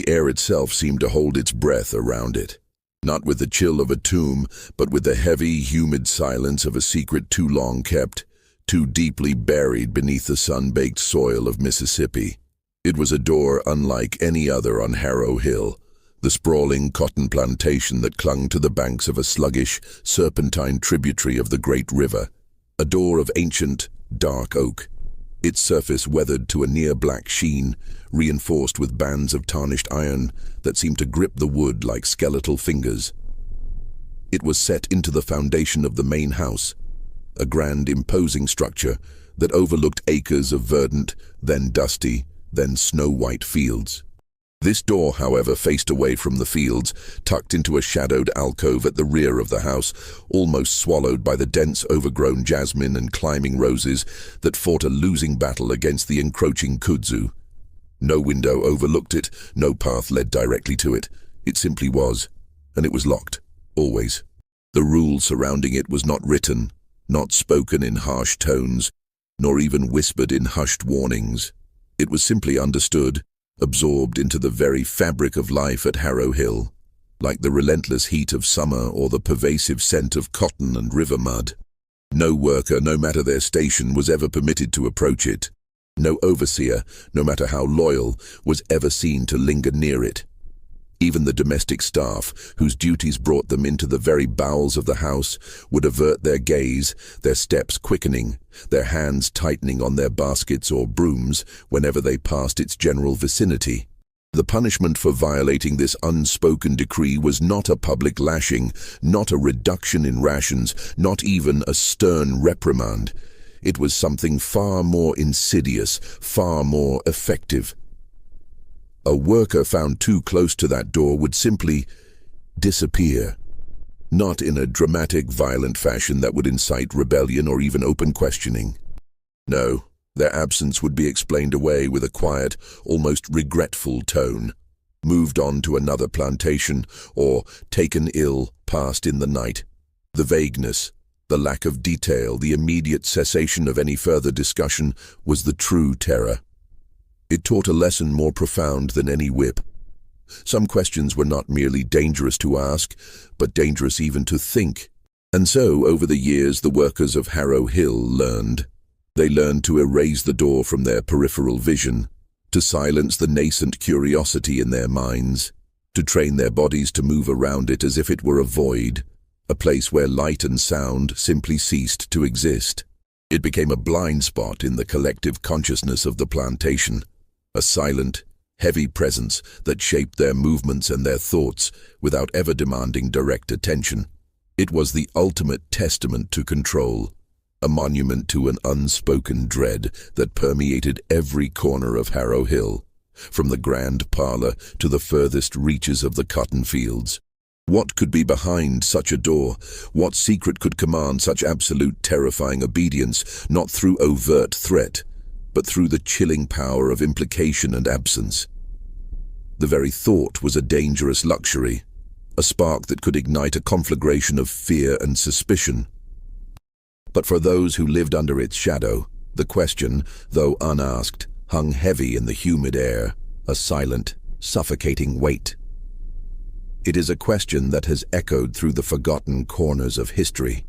The air itself seemed to hold its breath around it, not with the chill of a tomb, but with the heavy, humid silence of a secret too long kept, too deeply buried beneath the sun-baked soil of Mississippi. It was a door unlike any other on Harrow Hill, the sprawling cotton plantation that clung to the banks of a sluggish, serpentine tributary of the great river. A door of ancient, dark oak, its surface weathered to a near-black sheen, reinforced with bands of tarnished iron that seemed to grip the wood like skeletal fingers. It was set into the foundation of the main house, a grand, imposing structure that overlooked acres of verdant, then dusty, then snow-white fields. This door, however, faced away from the fields, tucked into a shadowed alcove at the rear of the house, almost swallowed by the dense, overgrown jasmine and climbing roses that fought a losing battle against the encroaching kudzu. No window overlooked it, no path led directly to it. It simply was, and it was locked, always. The rule surrounding it was not written, not spoken in harsh tones, nor even whispered in hushed warnings. It was simply understood, absorbed into the very fabric of life at Harrow Hill, like the relentless heat of summer or the pervasive scent of cotton and river mud. No worker, no matter their station, was ever permitted to approach it. No overseer, no matter how loyal, was ever seen to linger near it. Even the domestic staff, whose duties brought them into the very bowels of the house, would avert their gaze, their steps quickening, their hands tightening on their baskets or brooms whenever they passed its general vicinity. The punishment for violating this unspoken decree was not a public lashing, not a reduction in rations, not even a stern reprimand. It was something far more insidious, far more effective. A worker found too close to that door would simply disappear. Not in a dramatic, violent fashion that would incite rebellion or even open questioning. No, their absence would be explained away with a quiet, almost regretful tone. Moved on to another plantation, or taken ill, passed in the night. The vagueness, the lack of detail, the immediate cessation of any further discussion was the true terror. It taught a lesson more profound than any whip. Some questions were not merely dangerous to ask, but dangerous even to think. And so, over the years, the workers of Harrow Hill learned. They learned to erase the door from their peripheral vision, to silence the nascent curiosity in their minds, to train their bodies to move around it as if it were a void, a place where light and sound simply ceased to exist. It became a blind spot in the collective consciousness of the plantation. A silent, heavy presence that shaped their movements and their thoughts without ever demanding direct attention. It was the ultimate testament to control, a monument to an unspoken dread that permeated every corner of Harrow Hill, from the grand parlor to the furthest reaches of the cotton fields. What could be behind such a door? What secret could command such absolute terrifying obedience, not through overt threat, but through the chilling power of implication and absence? The very thought was a dangerous luxury, a spark that could ignite a conflagration of fear and suspicion. But for those who lived under its shadow, the question, though unasked, hung heavy in the humid air, a silent, suffocating weight. It is a question that has echoed through the forgotten corners of history,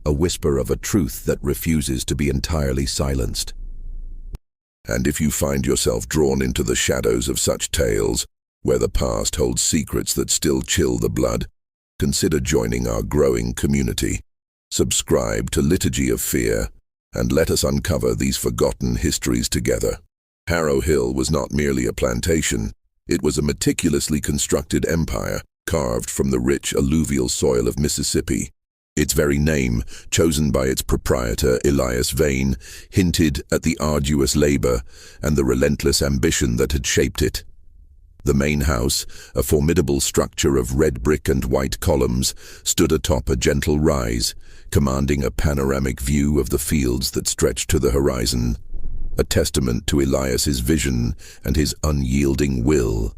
a whisper of a truth that refuses to be entirely silenced. And if you find yourself drawn into the shadows of such tales, where the past holds secrets that still chill the blood, consider joining our growing community. Subscribe to Liturgy of Fear, and let us uncover these forgotten histories together. Harrow Hill was not merely a plantation, it was a meticulously constructed empire, carved from the rich alluvial soil of Mississippi. Its very name, chosen by its proprietor Elias Vane, hinted at the arduous labor and the relentless ambition that had shaped it. The main house, a formidable structure of red brick and white columns, stood atop a gentle rise, commanding a panoramic view of the fields that stretched to the horizon, a testament to Elias's vision and his unyielding will.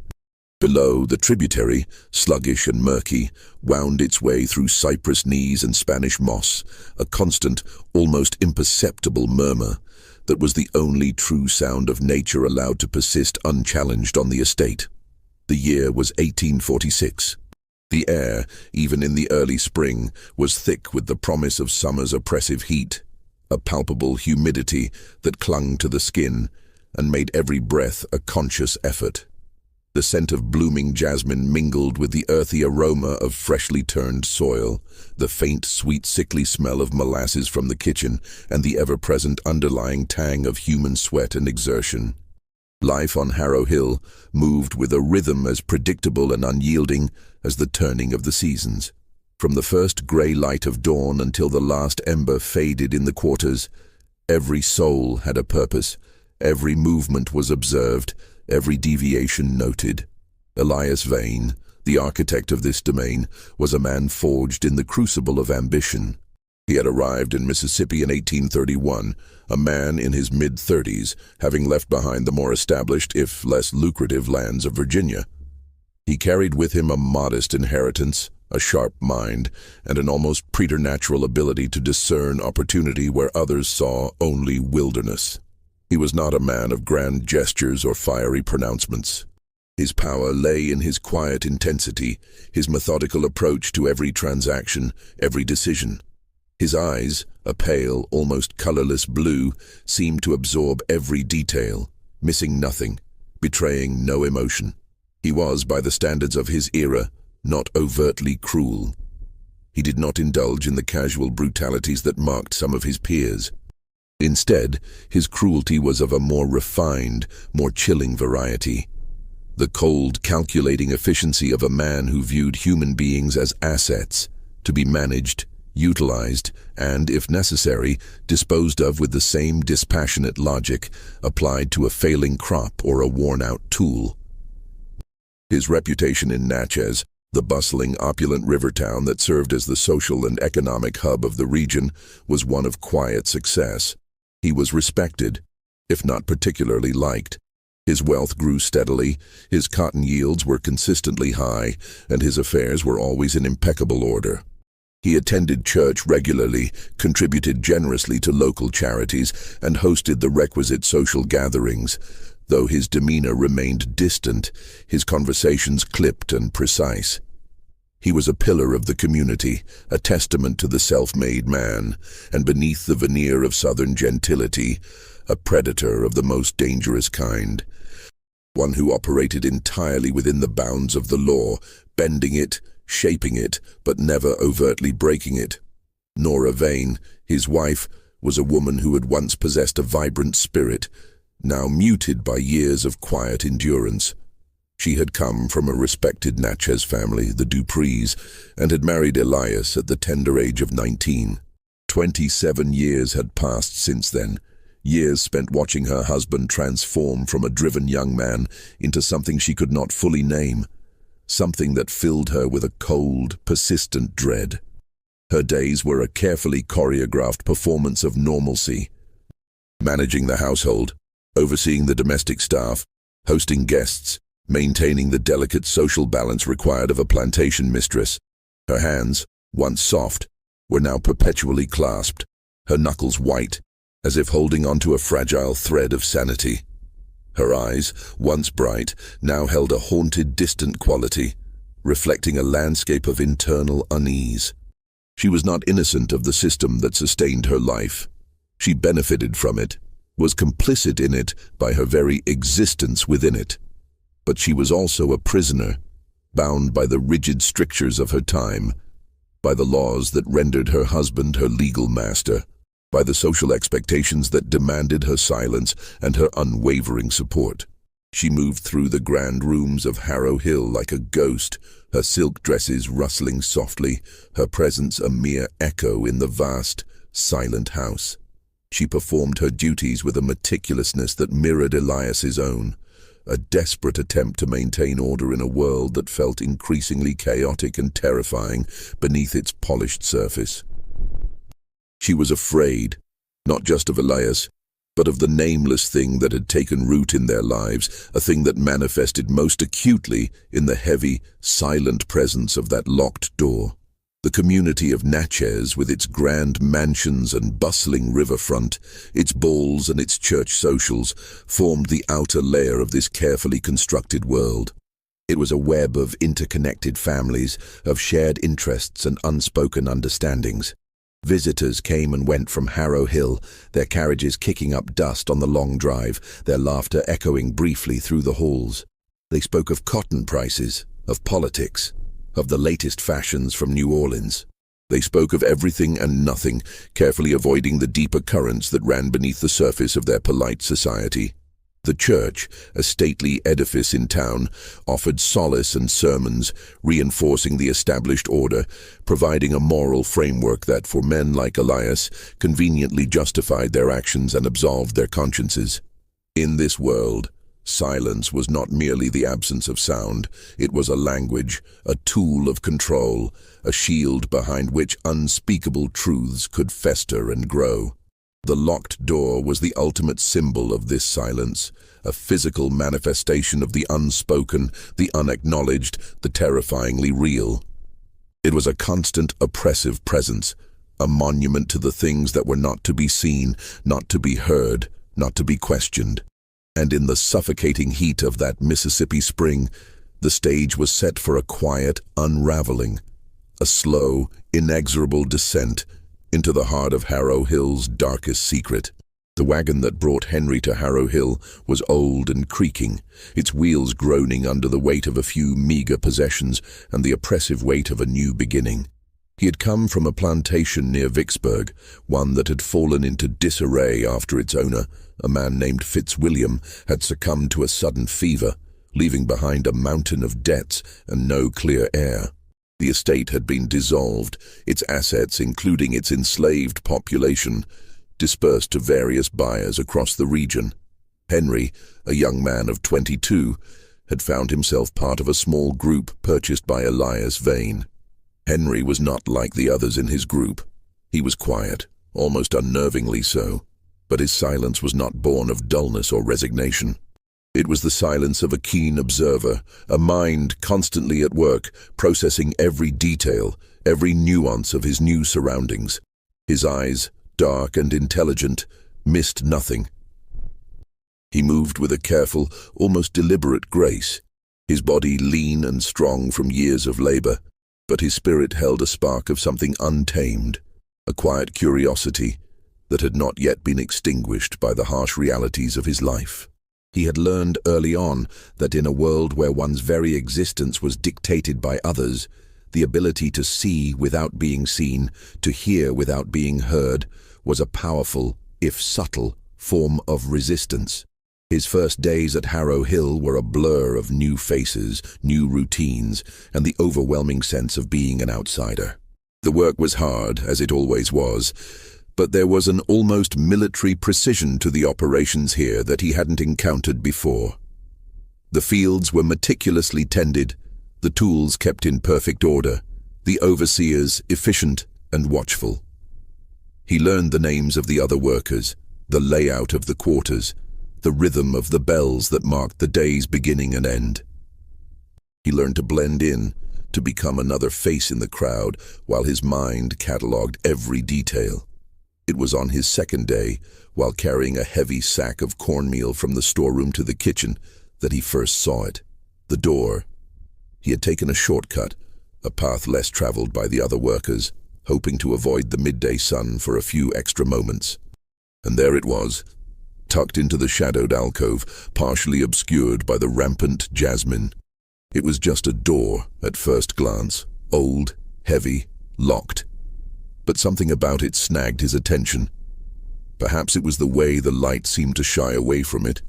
Below, the tributary, sluggish and murky, wound its way through cypress knees and Spanish moss, a constant, almost imperceptible murmur that was the only true sound of nature allowed to persist unchallenged on the estate. The year was 1846. The air, even in the early spring, was thick with the promise of summer's oppressive heat, a palpable humidity that clung to the skin and made every breath a conscious effort. The scent of blooming jasmine mingled with the earthy aroma of freshly turned soil, the faint, sweet, sickly smell of molasses from the kitchen, and the ever-present underlying tang of human sweat and exertion. Life on Harrow Hill moved with a rhythm as predictable and unyielding as the turning of the seasons. From the first grey light of dawn until the last ember faded in the quarters, every soul had a purpose, every movement was observed, every deviation noted. Elias Vane, the architect of this domain, was a man forged in the crucible of ambition. He had arrived in Mississippi in 1831, a man in his mid-30s, having left behind the more established, if less lucrative, lands of Virginia. He carried with him a modest inheritance, a sharp mind, and an almost preternatural ability to discern opportunity where others saw only wilderness. He was not a man of grand gestures or fiery pronouncements. His power lay in his quiet intensity, his methodical approach to every transaction, every decision. His eyes, a pale, almost colorless blue, seemed to absorb every detail, missing nothing, betraying no emotion. He was, by the standards of his era, not overtly cruel. He did not indulge in the casual brutalities that marked some of his peers. Instead, his cruelty was of a more refined, more chilling variety. The cold, calculating efficiency of a man who viewed human beings as assets, to be managed, utilized, and, if necessary, disposed of with the same dispassionate logic applied to a failing crop or a worn-out tool. His reputation in Natchez, the bustling, opulent river town that served as the social and economic hub of the region, was one of quiet success. He was respected, if not particularly liked. His wealth grew steadily, his cotton yields were consistently high, and his affairs were always in impeccable order. He attended church regularly, contributed generously to local charities, and hosted the requisite social gatherings. Though his demeanor remained distant, his conversations clipped and precise. He was a pillar of the community, a testament to the self-made man, and beneath the veneer of Southern gentility, a predator of the most dangerous kind. One who operated entirely within the bounds of the law, bending it, shaping it, but never overtly breaking it. Nora Vane, his wife, was a woman who had once possessed a vibrant spirit, now muted by years of quiet endurance. She had come from a respected Natchez family, the Duprees, and had married Elias at the tender age of 19. 27 years had passed since then, years spent watching her husband transform from a driven young man into something she could not fully name, something that filled her with a cold, persistent dread. Her days were a carefully choreographed performance of normalcy. Managing the household, overseeing the domestic staff, hosting guests, maintaining the delicate social balance required of a plantation mistress. Her hands, once soft, were now perpetually clasped, her knuckles white, as if holding onto a fragile thread of sanity. Her eyes, once bright, now held a haunted, distant quality, reflecting a landscape of internal unease. She was not innocent of the system that sustained her life. She benefited from it, was complicit in it by her very existence within it. But she was also a prisoner, bound by the rigid strictures of her time, by the laws that rendered her husband her legal master, by the social expectations that demanded her silence and her unwavering support. She moved through the grand rooms of Harrow Hill like a ghost, her silk dresses rustling softly, her presence a mere echo in the vast, silent house. She performed her duties with a meticulousness that mirrored Elias's own, a desperate attempt to maintain order in a world that felt increasingly chaotic and terrifying beneath its polished surface. She was afraid, not just of Elias, but of the nameless thing that had taken root in their lives, a thing that manifested most acutely in the heavy, silent presence of that locked door. The community of Natchez, with its grand mansions and bustling riverfront, its balls and its church socials, formed the outer layer of this carefully constructed world. It was a web of interconnected families, of shared interests and unspoken understandings. Visitors came and went from Harrow Hill, their carriages kicking up dust on the long drive, their laughter echoing briefly through the halls. They spoke of cotton prices, of politics, of the latest fashions from New Orleans. They spoke of everything and nothing, carefully avoiding the deeper currents that ran beneath the surface of their polite society. The church, a stately edifice in town, offered solace and sermons, reinforcing the established order, providing a moral framework that, for men like Elias, conveniently justified their actions and absolved their consciences. In this world, silence was not merely the absence of sound, it was a language, a tool of control, a shield behind which unspeakable truths could fester and grow. The locked door was the ultimate symbol of this silence, a physical manifestation of the unspoken, the unacknowledged, the terrifyingly real. It was a constant, oppressive presence, a monument to the things that were not to be seen, not to be heard, not to be questioned. And in the suffocating heat of that Mississippi spring, the stage was set for a quiet unraveling, a slow, inexorable descent into the heart of Harrow Hill's darkest secret. The wagon that brought Henry to Harrow Hill was old and creaking, its wheels groaning under the weight of a few meager possessions and the oppressive weight of a new beginning. He had come from a plantation near Vicksburg, one that had fallen into disarray after its owner, a man named Fitzwilliam, had succumbed to a sudden fever, leaving behind a mountain of debts and no clear heir. The estate had been dissolved, its assets, including its enslaved population, dispersed to various buyers across the region. Henry, a young man of 22, had found himself part of a small group purchased by Elias Vane. Henry was not like the others in his group. He was quiet, almost unnervingly so, but his silence was not born of dullness or resignation. It was the silence of a keen observer, a mind constantly at work, processing every detail, every nuance of his new surroundings. His eyes, dark and intelligent, missed nothing. He moved with a careful, almost deliberate grace, his body lean and strong from years of labor, but his spirit held a spark of something untamed, a quiet curiosity that had not yet been extinguished by the harsh realities of his life. He had learned early on that in a world where one's very existence was dictated by others, the ability to see without being seen, to hear without being heard, was a powerful, if subtle, form of resistance. His first days at Harrow Hill were a blur of new faces, new routines, and the overwhelming sense of being an outsider. The work was hard, as it always was, but there was an almost military precision to the operations here that he hadn't encountered before. The fields were meticulously tended, the tools kept in perfect order, the overseers efficient and watchful. He learned the names of the other workers, the layout of the quarters, the rhythm of the bells that marked the day's beginning and end. He learned to blend in, to become another face in the crowd, while his mind catalogued every detail. It was on his second day, while carrying a heavy sack of cornmeal from the storeroom to the kitchen, that he first saw it. The door. He had taken a shortcut, a path less traveled by the other workers, hoping to avoid the midday sun for a few extra moments. And there it was, tucked into the shadowed alcove, partially obscured by the rampant jasmine. It was just a door at first glance, old, heavy, locked. But something about it snagged his attention. Perhaps it was the way the light seemed to shy away from it,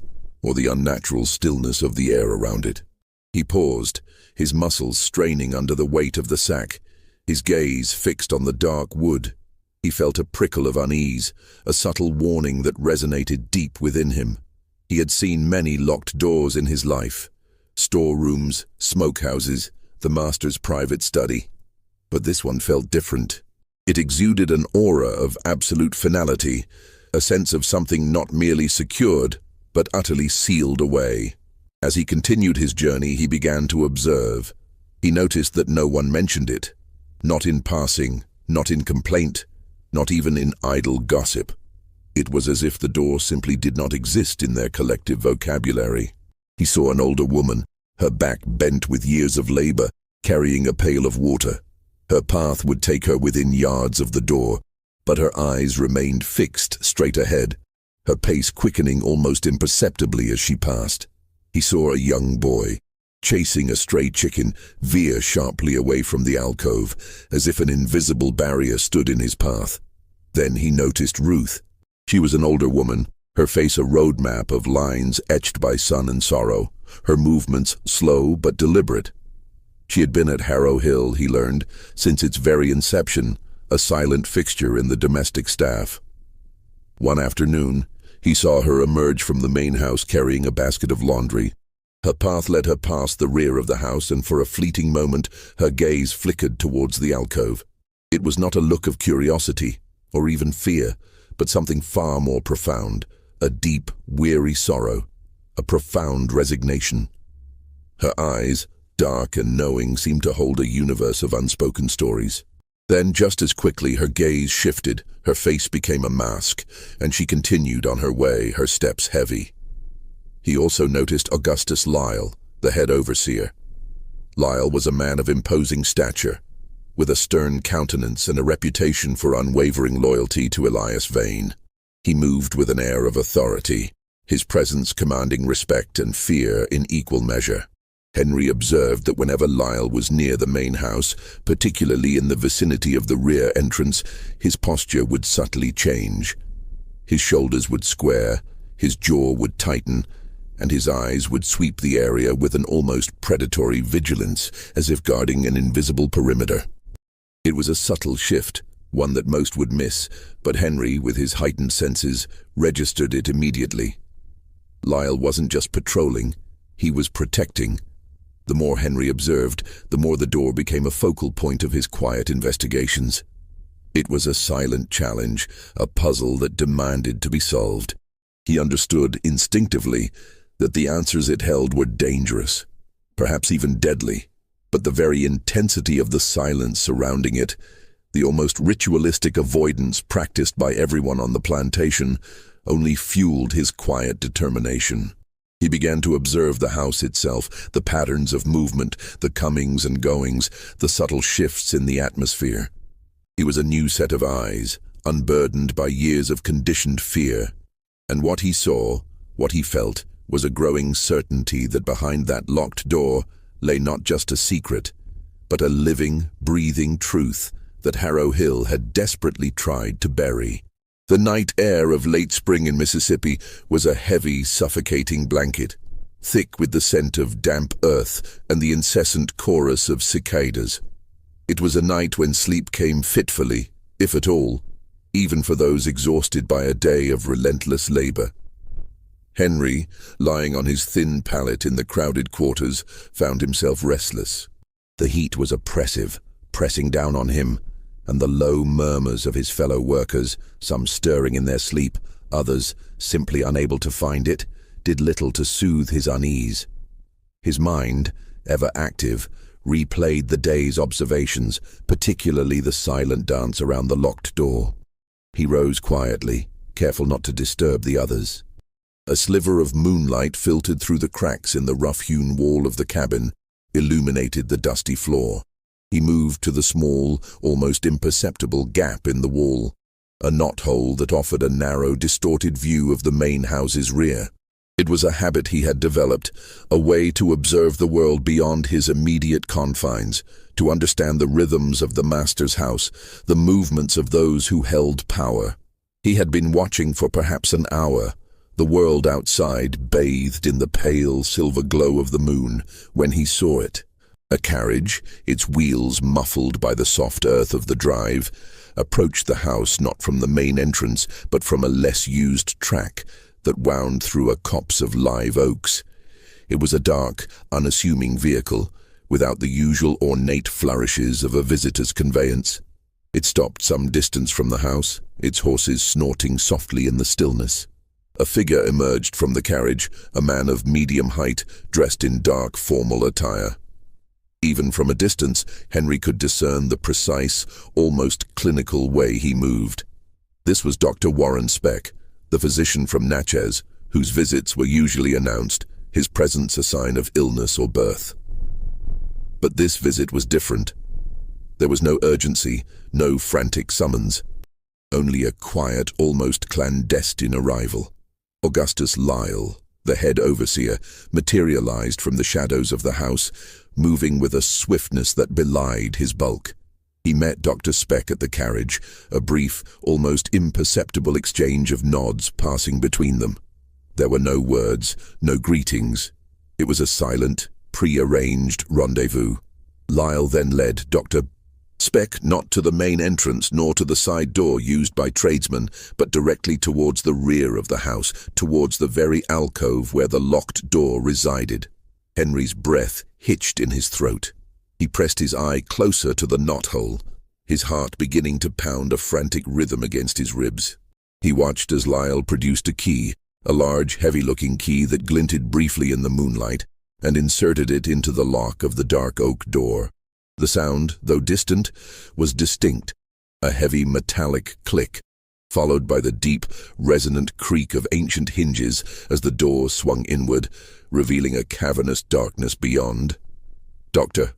or the unnatural stillness of the air around it. He paused, his muscles straining under the weight of the sack, his gaze fixed on the dark wood. He felt a prickle of unease, a subtle warning that resonated deep within him. He had seen many locked doors in his life, storerooms, smokehouses, the master's private study. But this one felt different. It exuded an aura of absolute finality, a sense of something not merely secured, but utterly sealed away. As he continued his journey, he began to observe. He noticed that no one mentioned it, not in passing, not in complaint, not even in idle gossip. It was as if the door simply did not exist in their collective vocabulary. He saw an older woman, her back bent with years of labor, carrying a pail of water. Her path would take her within yards of the door, but her eyes remained fixed straight ahead, her pace quickening almost imperceptibly as she passed. He saw a young boy, chasing a stray chicken, veer sharply away from the alcove, as if an invisible barrier stood in his path. Then he noticed Ruth. She was an older woman, her face a road map of lines etched by sun and sorrow, her movements slow but deliberate. She had been at Harrow Hill, he learned, since its very inception, a silent fixture in the domestic staff. One afternoon, he saw her emerge from the main house carrying a basket of laundry. Her path led her past the rear of the house, and for a fleeting moment her gaze flickered towards the alcove. It was not a look of curiosity, or even fear, but something far more profound, a deep, weary sorrow, a profound resignation. Her eyes, dark and knowing, seemed to hold a universe of unspoken stories. Then, just as quickly, her gaze shifted, her face became a mask, and she continued on her way, her steps heavy. He also noticed Augustus Lyle, the head overseer. Lyle was a man of imposing stature, with a stern countenance and a reputation for unwavering loyalty to Elias Vane. He moved with an air of authority, his presence commanding respect and fear in equal measure. Henry observed that whenever Lyle was near the main house, particularly in the vicinity of the rear entrance, his posture would subtly change. His shoulders would square, his jaw would tighten, and his eyes would sweep the area with an almost predatory vigilance, as if guarding an invisible perimeter. It was a subtle shift, one that most would miss, but Henry, with his heightened senses, registered it immediately. Lyle wasn't just patrolling, he was protecting. The more Henry observed, the more the door became a focal point of his quiet investigations. It was a silent challenge, a puzzle that demanded to be solved. He understood instinctively that the answers it held were dangerous, perhaps even deadly, but the very intensity of the silence surrounding it, the almost ritualistic avoidance practiced by everyone on the plantation, only fueled his quiet determination. He began to observe the house itself, the patterns of movement, the comings and goings, the subtle shifts in the atmosphere. He was a new set of eyes, unburdened by years of conditioned fear. And what he saw, what he felt, was a growing certainty that behind that locked door lay not just a secret, but a living, breathing truth that Harrow Hill had desperately tried to bury. The night air of late spring in Mississippi was a heavy, suffocating blanket, thick with the scent of damp earth and the incessant chorus of cicadas. It was a night when sleep came fitfully, if at all, even for those exhausted by a day of relentless labor. Henry, lying on his thin pallet in the crowded quarters, found himself restless. The heat was oppressive, pressing down on him, and the low murmurs of his fellow workers, some stirring in their sleep, others, simply unable to find it, did little to soothe his unease. His mind, ever active, replayed the day's observations, particularly the silent dance around the locked door. He rose quietly, careful not to disturb the others. A sliver of moonlight filtered through the cracks in the rough-hewn wall of the cabin, illuminated the dusty floor. He moved to the small, almost imperceptible gap in the wall, a knothole that offered a narrow, distorted view of the main house's rear. It was a habit he had developed, a way to observe the world beyond his immediate confines, to understand the rhythms of the master's house, the movements of those who held power. He had been watching for perhaps an hour, the world outside bathed in the pale silver glow of the moon, when he saw it. A carriage, its wheels muffled by the soft earth of the drive, approached the house not from the main entrance, but from a less used track that wound through a copse of live oaks. It was a dark, unassuming vehicle, without the usual ornate flourishes of a visitor's conveyance. It stopped some distance from the house, its horses snorting softly in the stillness. A figure emerged from the carriage, a man of medium height, dressed in dark, formal attire. Even from a distance, Henry could discern the precise, almost clinical way he moved. This was Dr. Warren Speck, the physician from Natchez, whose visits were usually announced, his presence a sign of illness or birth. But this visit was different. There was no urgency, no frantic summons, only a quiet, almost clandestine arrival. Augustus Lyle, the head overseer, materialized from the shadows of the house, moving with a swiftness that belied his bulk. He met Dr. Speck at the carriage, a brief, almost imperceptible exchange of nods passing between them. There were no words, no greetings. It was a silent, pre-arranged rendezvous. Lyle then led Dr. Speck not to the main entrance nor to the side door used by tradesmen, but directly towards the rear of the house, towards the very alcove where the locked door resided. Henry's breath hitched in his throat. He pressed his eye closer to the knothole, his heart beginning to pound a frantic rhythm against his ribs. He watched as Lyle produced a key, a large, heavy-looking key that glinted briefly in the moonlight, and inserted it into the lock of the dark oak door. The sound, though distant, was distinct, a heavy metallic click, followed by the deep, resonant creak of ancient hinges as the door swung inward, revealing a cavernous darkness beyond. Dr.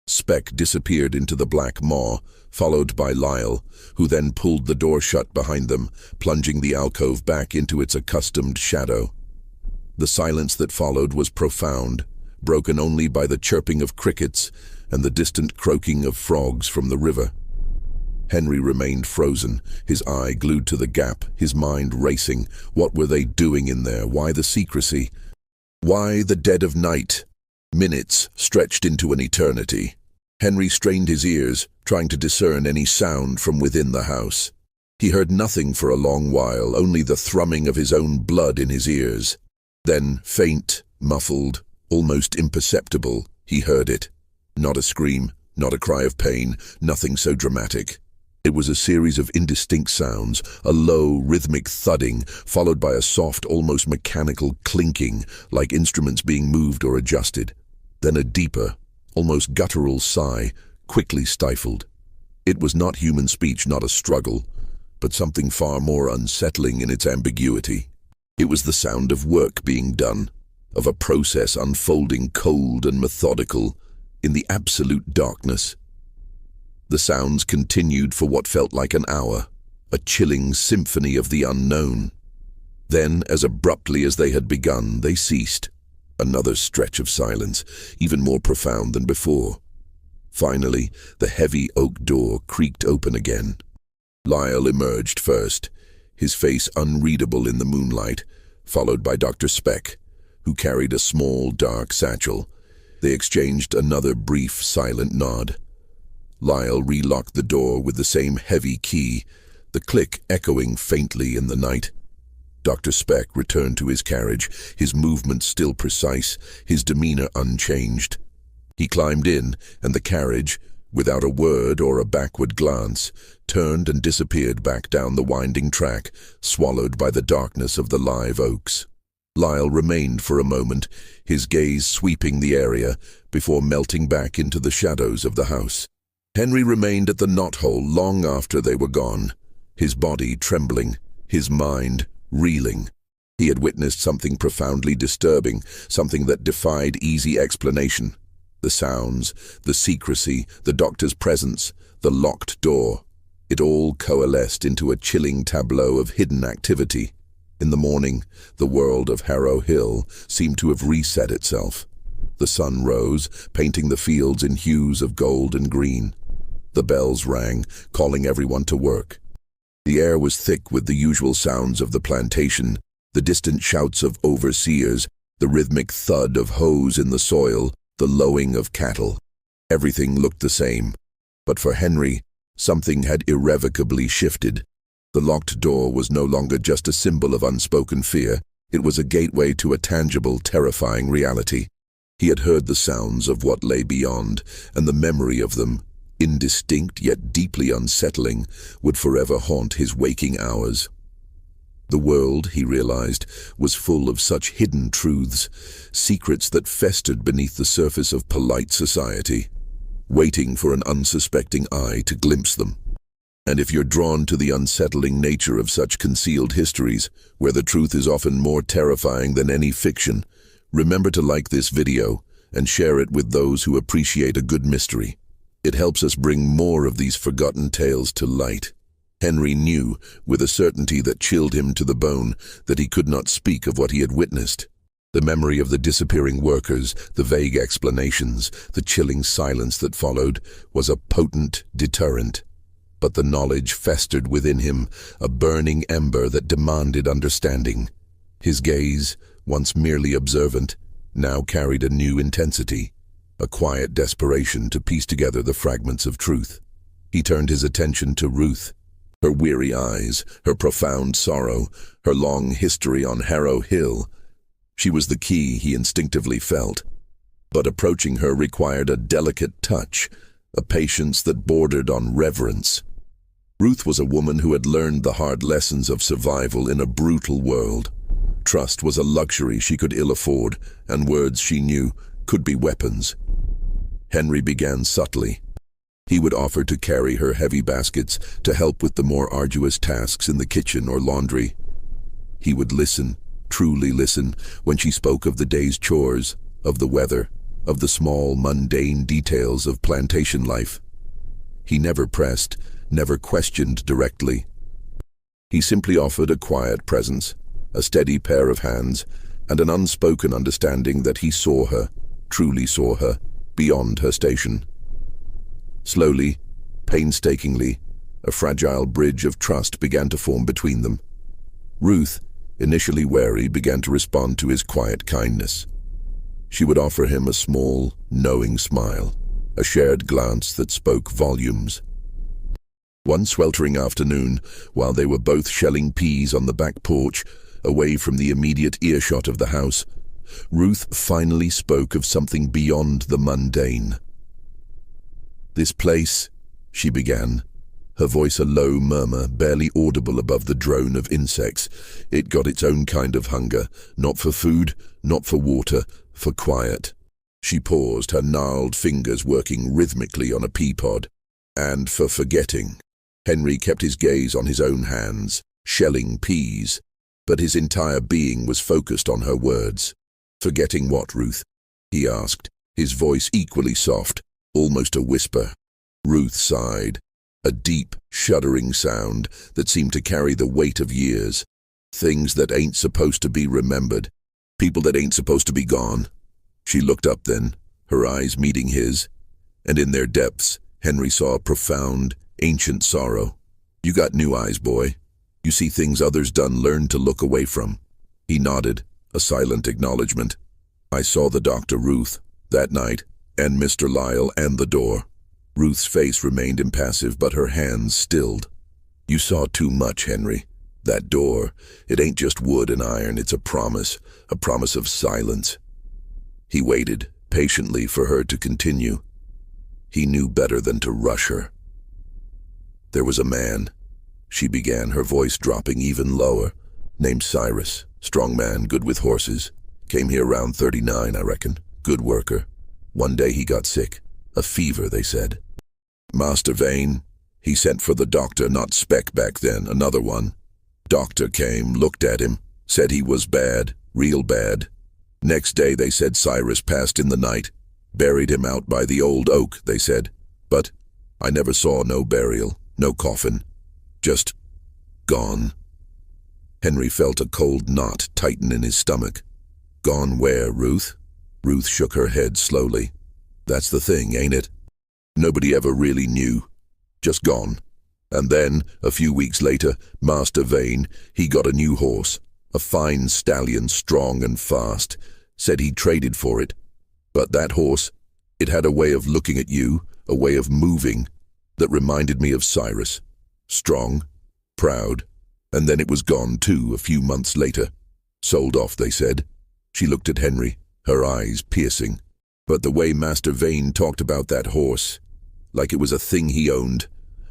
Speck disappeared into the black maw, followed by Lyle, who then pulled the door shut behind them, plunging the alcove back into its accustomed shadow. The silence that followed was profound, broken only by the chirping of crickets and the distant croaking of frogs from the river. Henry remained frozen, his eye glued to the gap, his mind racing. What were they doing in there? Why the secrecy? Why the dead of night? Minutes stretched into an eternity. Henry strained his ears, trying to discern any sound from within the house. He heard nothing for a long while, only the thrumming of his own blood in his ears. Then, faint, muffled, almost imperceptible, he heard it. Not a scream, not a cry of pain, nothing so dramatic. It was a series of indistinct sounds, a low, rhythmic thudding, followed by a soft, almost mechanical clinking, like instruments being moved or adjusted. Then a deeper, almost guttural sigh, quickly stifled. It was not human speech, not a struggle, but something far more unsettling in its ambiguity. It was the sound of work being done, of a process unfolding cold and methodical in the absolute darkness. The sounds continued for what felt like an hour, a chilling symphony of the unknown. Then, as abruptly as they had begun, they ceased. Another stretch of silence, even more profound than before. Finally, the heavy oak door creaked open again. Lyle emerged first, his face unreadable in the moonlight, followed by Dr. Speck, who carried a small, dark satchel. They exchanged another brief, silent nod. Lyle relocked the door with the same heavy key, the click echoing faintly in the night. Dr. Speck returned to his carriage, his movements still precise, his demeanor unchanged. He climbed in, and the carriage, without a word or a backward glance, turned and disappeared back down the winding track, swallowed by the darkness of the live oaks. Lyle remained for a moment, his gaze sweeping the area, before melting back into the shadows of the house. Henry remained at the knothole long after they were gone, his body trembling, his mind reeling. He had witnessed something profoundly disturbing, something that defied easy explanation. The sounds, the secrecy, the doctor's presence, the locked door. It all coalesced into a chilling tableau of hidden activity. In the morning, the world of Harrow Hill seemed to have reset itself. The sun rose, painting the fields in hues of gold and green. The bells rang, calling everyone to work. The air was thick with the usual sounds of the plantation, the distant shouts of overseers, the rhythmic thud of hoes in the soil, the lowing of cattle. Everything looked the same. But for Henry, something had irrevocably shifted. The locked door was no longer just a symbol of unspoken fear. It was a gateway to a tangible, terrifying reality. He had heard the sounds of what lay beyond, and the memory of them, indistinct yet deeply unsettling, would forever haunt his waking hours. The world, he realized, was full of such hidden truths, secrets that festered beneath the surface of polite society, waiting for an unsuspecting eye to glimpse them. And if you're drawn to the unsettling nature of such concealed histories, where the truth is often more terrifying than any fiction, Remember to like this video and share it with those who appreciate a good mystery. It helps us bring more of these forgotten tales to light. Henry knew, with a certainty that chilled him to the bone, that he could not speak of what he had witnessed. The memory of the disappearing workers, the vague explanations, the chilling silence that followed, was a potent deterrent. But the knowledge festered within him, a burning ember that demanded understanding. His gaze, once merely observant, now carried a new intensity, a quiet desperation to piece together the fragments of truth. He turned his attention to Ruth. Her weary eyes, her profound sorrow, her long history on Harrow Hill. She was the key he instinctively felt. But approaching her required a delicate touch, a patience that bordered on reverence. Ruth was a woman who had learned the hard lessons of survival in a brutal world. Trust was a luxury she could ill afford, and words she knew could be weapons. Henry began subtly. He would offer to carry her heavy baskets, to help with the more arduous tasks in the kitchen or laundry. He would listen, truly listen, when she spoke of the day's chores, of the weather, of the small, mundane details of plantation life. He never pressed, never questioned directly. He simply offered a quiet presence, a steady pair of hands, and an unspoken understanding that he saw her, truly saw her, beyond her station. Slowly, painstakingly, a fragile bridge of trust began to form between them. Ruth, initially wary, began to respond to his quiet kindness. She would offer him a small, knowing smile, a shared glance that spoke volumes. One sweltering afternoon, while they were both shelling peas on the back porch, away from the immediate earshot of the house, Ruth finally spoke of something beyond the mundane. "This place," she began, her voice a low murmur, barely audible above the drone of insects. It got its own kind of hunger, not for food, not for water, for quiet. She paused, her gnarled fingers working rhythmically on a pea pod. And for forgetting. Henry kept his gaze on his own hands, shelling peas, but his entire being was focused on her words. "Forgetting what, Ruth?" he asked, his voice equally soft, almost a whisper. Ruth sighed, a deep, shuddering sound that seemed to carry the weight of years. "Things that ain't supposed to be remembered. People that ain't supposed to be gone." She looked up then, her eyes meeting his, and in their depths, Henry saw a profound, ancient sorrow. "You got new eyes, boy. You see things others done learned to look away from." He nodded, a silent acknowledgement. "I saw the doctor, Ruth, that night, and Mr. Lyle and the door." Ruth's face remained impassive, but her hands stilled. "You saw too much, Henry. That door, it ain't just wood and iron, it's a promise of silence." He waited, patiently, for her to continue. He knew better than to rush her. "There was a man," she began, her voice dropping even lower, "named Cyrus. Strong man, good with horses. Came here around 39, I reckon. Good worker. One day he got sick. A fever, they said. Master Vane, he sent for the doctor, not Spec back then, another one. Doctor came, looked at him, said he was bad, real bad. Next day they said Cyrus passed in the night. Buried him out by the old oak, they said. But I never saw no burial, no coffin. Just gone." Henry felt a cold knot tighten in his stomach. "Gone where, Ruth?" Ruth shook her head slowly. "That's the thing, ain't it? Nobody ever really knew. Just gone. And then, a few weeks later, Master Vane, he got a new horse. A fine stallion, strong and fast. Said he traded for it. But that horse, it had a way of looking at you, a way of moving, that reminded me of Cyrus. Strong, proud, and then it was gone too a few months later. Sold off, they said." She looked at Henry, her eyes piercing. But the way Master Vane talked about that horse, like it was a thing he owned,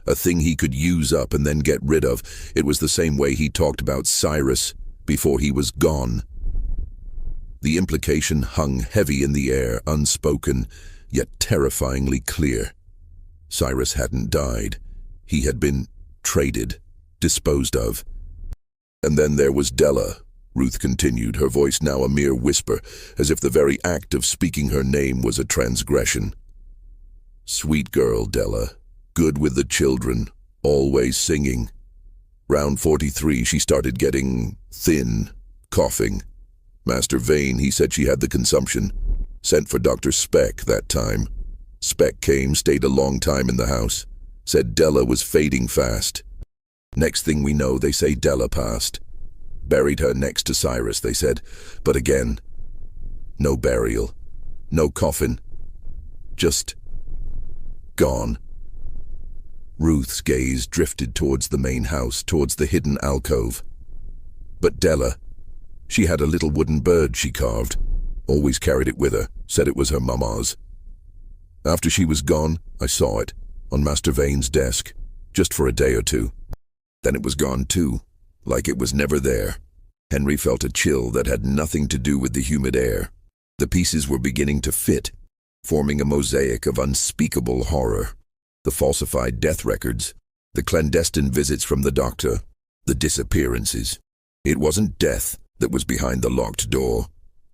a thing he could use up and then get rid of, it was the same way he talked about Cyrus before he was gone. The implication hung heavy in the air, unspoken, yet terrifyingly clear. Cyrus hadn't died. He had been traded, disposed of. And then there was Della, Ruth continued, her voice now a mere whisper, as if the very act of speaking her name was a transgression. Sweet girl, Della. Good with the children. Always singing. Round 43, she started getting thin, coughing. Master Vane, he said she had the consumption. Sent for Dr. Speck that time. Speck came, stayed a long time in the house. Said Della was fading fast. Next thing we know, they say Della passed. Buried her next to Cyrus, they said. But again, no burial. No coffin. Just gone. Ruth's gaze drifted towards the main house, towards the hidden alcove. But Della, she had a little wooden bird she carved. Always carried it with her, said it was her mama's. After she was gone, I saw it, on Master Vane's desk, just for a day or two. Then it was gone too, like it was never there. Henry felt a chill that had nothing to do with the humid air. The pieces were beginning to fit, forming a mosaic of unspeakable horror. The falsified death records, the clandestine visits from the doctor, the disappearances. It wasn't death that was behind the locked door.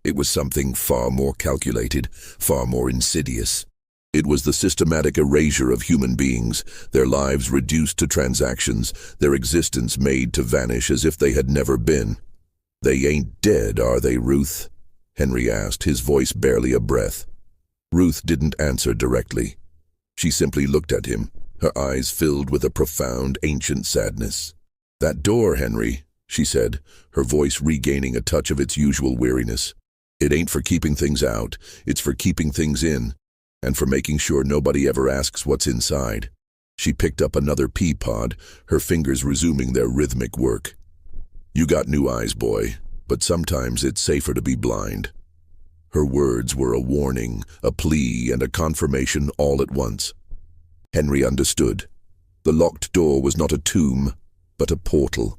It was something far more calculated, far more insidious. It was the systematic erasure of human beings, their lives reduced to transactions, their existence made to vanish as if they had never been. "They ain't dead, are they, Ruth?" Henry asked, his voice barely a breath. Ruth didn't answer directly. She simply looked at him, her eyes filled with a profound, ancient sadness. "That door, Henry," she said, her voice regaining a touch of its usual weariness. "It ain't for keeping things out, it's for keeping things in, and for making sure nobody ever asks what's inside." She picked up another pea pod, her fingers resuming their rhythmic work. "You got new eyes, boy, but sometimes it's safer to be blind." Her words were a warning, a plea, and a confirmation all at once. Henry understood. The locked door was not a tomb, but a portal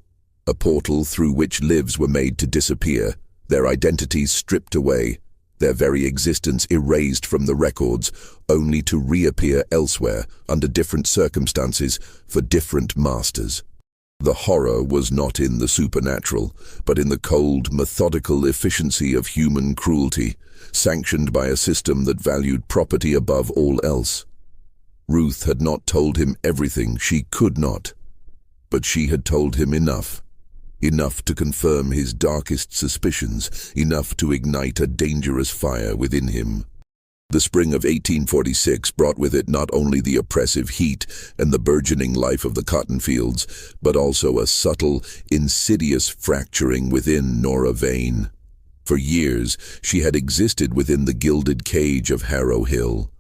through which lives were made to disappear, their identities stripped away, their very existence erased from the records, only to reappear elsewhere, under different circumstances, for different masters. The horror was not in the supernatural, but in the cold, methodical efficiency of human cruelty, sanctioned by a system that valued property above all else. Ruth had not told him everything, she could not. But she had told him enough. Enough to confirm his darkest suspicions, enough to ignite a dangerous fire within him. The spring of 1846 brought with it not only the oppressive heat and the burgeoning life of the cotton fields, but also a subtle, insidious fracturing within Nora Vane. For years, she had existed within the gilded cage of Harrow Hill.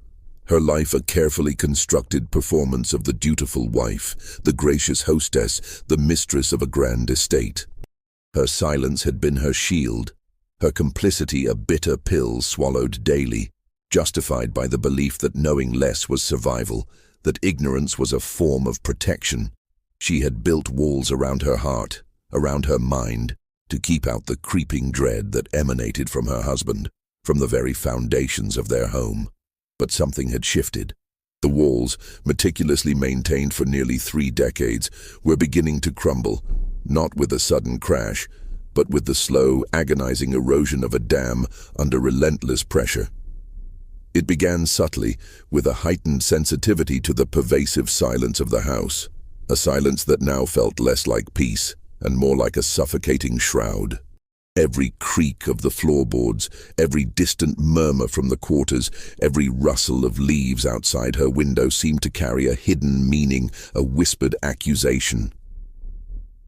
Her life a carefully constructed performance of the dutiful wife, the gracious hostess, the mistress of a grand estate. Her silence had been her shield, her complicity a bitter pill swallowed daily, justified by the belief that knowing less was survival, that ignorance was a form of protection. She had built walls around her heart, around her mind, to keep out the creeping dread that emanated from her husband, from the very foundations of their home. But something had shifted. The walls, meticulously maintained for nearly 3 decades, were beginning to crumble, not with a sudden crash, but with the slow, agonizing erosion of a dam under relentless pressure. It began subtly, with a heightened sensitivity to the pervasive silence of the house, a silence that now felt less like peace and more like a suffocating shroud. Every creak of the floorboards, every distant murmur from the quarters, every rustle of leaves outside her window seemed to carry a hidden meaning, a whispered accusation.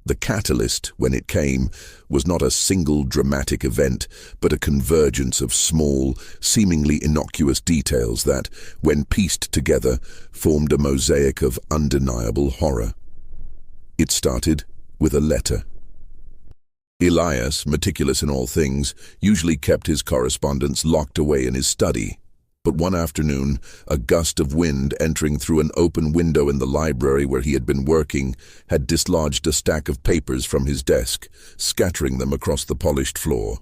The catalyst, when it came, was not a single dramatic event, but a convergence of small, seemingly innocuous details that, when pieced together, formed a mosaic of undeniable horror. It started with a letter. Elias, meticulous in all things, usually kept his correspondence locked away in his study. But one afternoon, a gust of wind entering through an open window in the library where he had been working had dislodged a stack of papers from his desk, scattering them across the polished floor.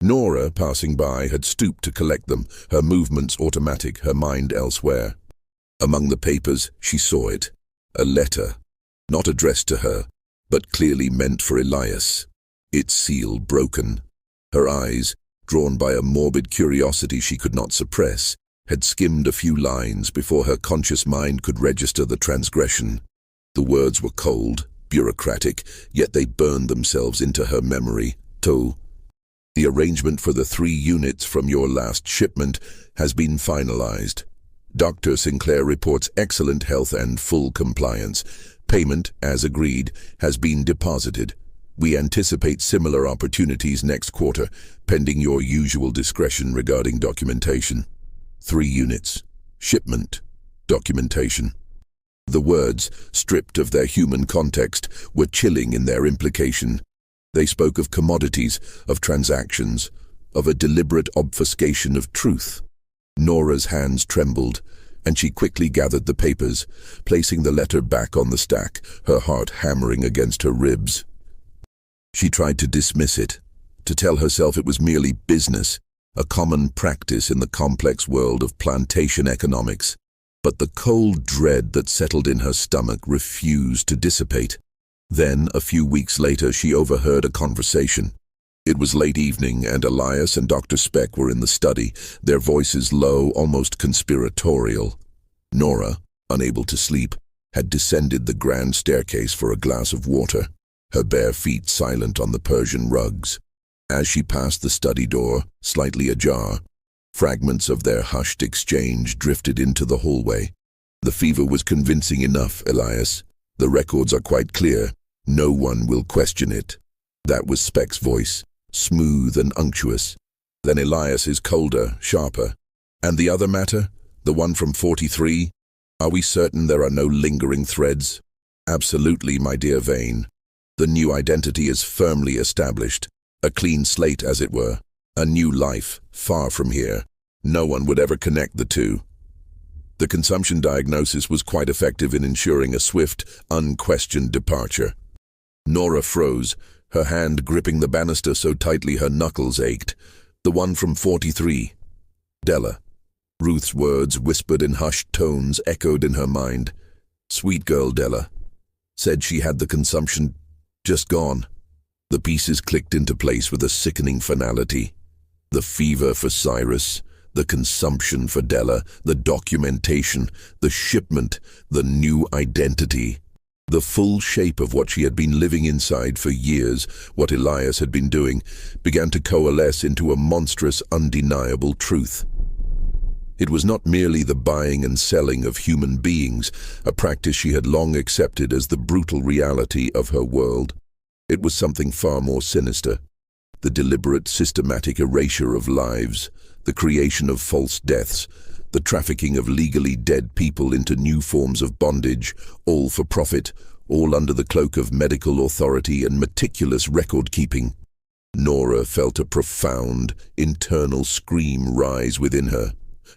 Nora, passing by, had stooped to collect them, her movements automatic, her mind elsewhere. Among the papers, she saw it. A letter, not addressed to her, but clearly meant for Elias. its seal broken. Her eyes, drawn by a morbid curiosity she could not suppress, had skimmed a few lines before her conscious mind could register the transgression. The words were cold, bureaucratic, yet they burned themselves into her memory. To the arrangement for the 3 units from your last shipment has been finalized. Dr. Sinclair reports excellent health and full compliance. Payment, as agreed, has been deposited. We anticipate similar opportunities next quarter, pending your usual discretion regarding documentation. 3 units. Shipment. Documentation. The words, stripped of their human context, were chilling in their implication. They spoke of commodities, of transactions, of a deliberate obfuscation of truth. Nora's hands trembled, and she quickly gathered the papers, placing the letter back on the stack, her heart hammering against her ribs. She tried to dismiss it, to tell herself it was merely business, a common practice in the complex world of plantation economics. But the cold dread that settled in her stomach refused to dissipate. Then, a few weeks later, she overheard a conversation. It was late evening, and Elias and Dr. Speck were in the study, their voices low, almost conspiratorial. Nora, unable to sleep, had descended the grand staircase for a glass of water, her bare feet silent on the Persian rugs. As she passed the study door, slightly ajar, fragments of their hushed exchange drifted into the hallway. The fever was convincing enough, Elias. The records are quite clear. No one will question it. That was Speck's voice, smooth and unctuous. Then Elias's colder, sharper. And the other matter? The one from 43? Are we certain there are no lingering threads? Absolutely, my dear Vane. The new identity is firmly established. A clean slate, as it were. A new life, far from here. No one would ever connect the two. The consumption diagnosis was quite effective in ensuring a swift, unquestioned departure. Nora froze, her hand gripping the banister so tightly her knuckles ached. The one from 43. Della. Ruth's words, whispered in hushed tones, echoed in her mind. Sweet girl Della. Said she had the consumption just gone. The pieces clicked into place with a sickening finality. The fever for Cyrus, the consumption for Della, the documentation, the shipment, the new identity. The full shape of what she had been living inside for years, what Elias had been doing, began to coalesce into a monstrous, undeniable truth. It was not merely the buying and selling of human beings, a practice she had long accepted as the brutal reality of her world. It was something far more sinister. The deliberate, systematic erasure of lives, the creation of false deaths, the trafficking of legally dead people into new forms of bondage, all for profit, all under the cloak of medical authority and meticulous record-keeping. Nora felt a profound, internal scream rise within her,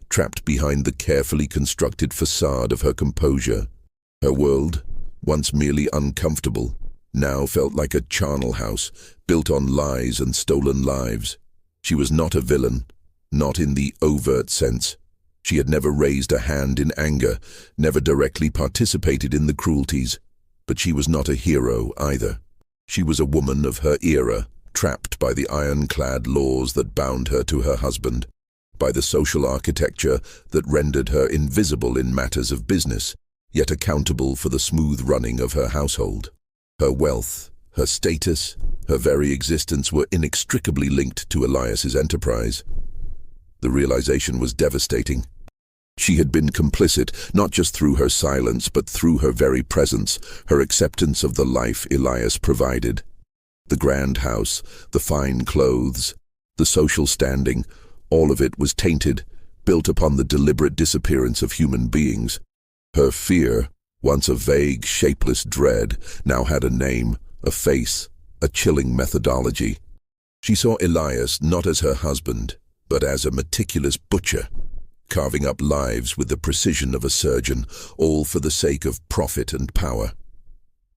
trapped behind the carefully constructed facade of her composure. Her world, once merely uncomfortable, now felt like a charnel house, built on lies and stolen lives. She was not a villain, not in the overt sense. She had never raised a hand in anger, never directly participated in the cruelties. But she was not a hero either. She was a woman of her era, trapped by the ironclad laws that bound her to her husband, by the social architecture that rendered her invisible in matters of business, yet accountable for the smooth running of her household. Her wealth, her status, her very existence were inextricably linked to Elias's enterprise. The realization was devastating. She had been complicit, not just through her silence, but through her very presence, her acceptance of the life Elias provided. The grand house, the fine clothes, the social standing, all of it was tainted, built upon the deliberate disappearance of human beings. Her fear, once a vague, shapeless dread, now had a name, a face, a chilling methodology. She saw Elias not as her husband, but as a meticulous butcher, carving up lives with the precision of a surgeon, all for the sake of profit and power.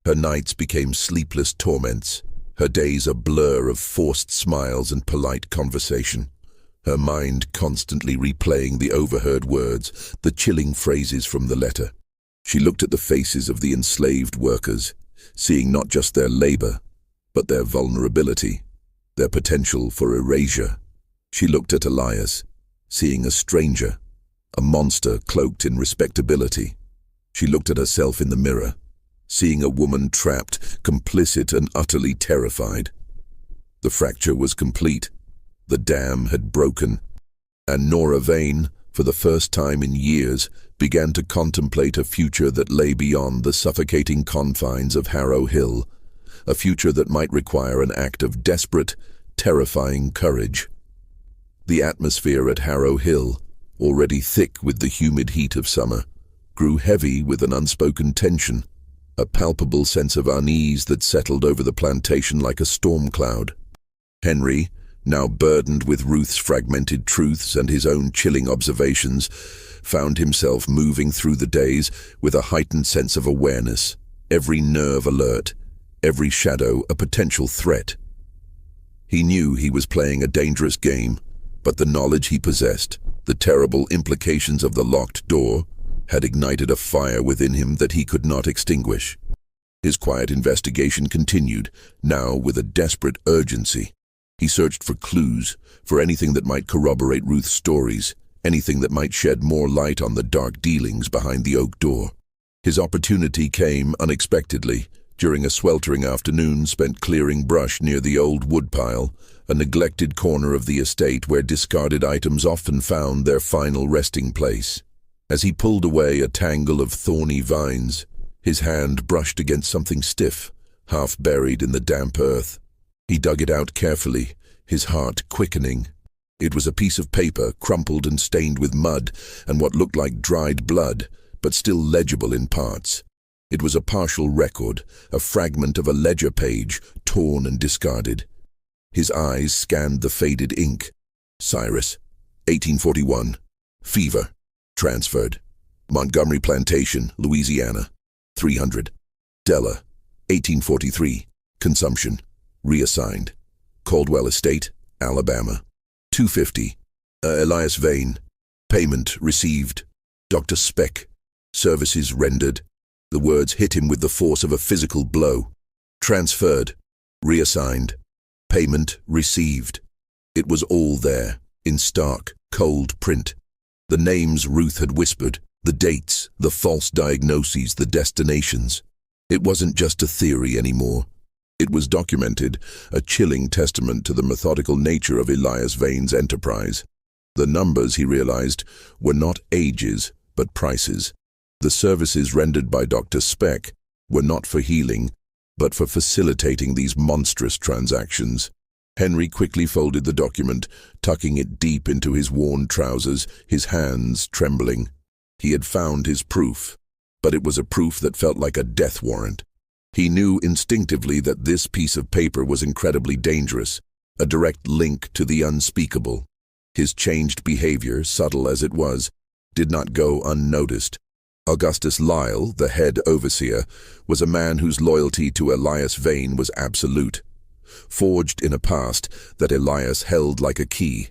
Her nights became sleepless torments, her days a blur of forced smiles and polite conversation, her mind constantly replaying the overheard words, the chilling phrases from the letter. She looked at the faces of the enslaved workers, seeing not just their labor, but their vulnerability, their potential for erasure. She looked at Elias, seeing a stranger, a monster cloaked in respectability. She looked at herself in the mirror, seeing a woman trapped, complicit and utterly terrified. The fracture was complete. The dam had broken, and Nora Vane, for the first time in years, began to contemplate a future that lay beyond the suffocating confines of Harrow Hill, a future that might require an act of desperate, terrifying courage. The atmosphere at Harrow Hill, already thick with the humid heat of summer, grew heavy with an unspoken tension, a palpable sense of unease that settled over the plantation like a storm cloud. Henry, now burdened with Ruth's fragmented truths and his own chilling observations, found himself moving through the days with a heightened sense of awareness, every nerve alert, every shadow a potential threat. He knew he was playing a dangerous game, but the knowledge he possessed, the terrible implications of the locked door, had ignited a fire within him that he could not extinguish. His quiet investigation continued, now with a desperate urgency. He searched for clues, for anything that might corroborate Ruth's stories, anything that might shed more light on the dark dealings behind the oak door. His opportunity came unexpectedly, during a sweltering afternoon spent clearing brush near the old woodpile, a neglected corner of the estate where discarded items often found their final resting place. As he pulled away a tangle of thorny vines, his hand brushed against something stiff, half buried in the damp earth. He dug it out carefully, his heart quickening. It was a piece of paper, crumpled and stained with mud and what looked like dried blood, but still legible in parts. It was a partial record, a fragment of a ledger page, torn and discarded. His eyes scanned the faded ink. Cyrus, 1841. Fever. Transferred. Montgomery Plantation, Louisiana. 300. Della, 1843. Consumption. Reassigned. Caldwell Estate, Alabama. 250. Elias Vane. Payment received. Dr. Speck. Services rendered. The words hit him with the force of a physical blow. Transferred. Reassigned. Payment received. It was all there, in stark, cold print. The names Ruth had whispered, the dates, the false diagnoses, the destinations. It wasn't just a theory anymore. It was documented, a chilling testament to the methodical nature of Elias Vane's enterprise. The numbers, he realized, were not ages, but prices. The services rendered by Dr. Speck were not for healing, but for facilitating these monstrous transactions. Henry quickly folded the document, tucking it deep into his worn trousers, his hands trembling. He had found his proof, but it was a proof that felt like a death warrant. He knew instinctively that this piece of paper was incredibly dangerous, a direct link to the unspeakable. His changed behavior, subtle as it was, did not go unnoticed. Augustus Lyle, the head overseer, was a man whose loyalty to Elias Vane was absolute, forged in a past that Elias held like a key,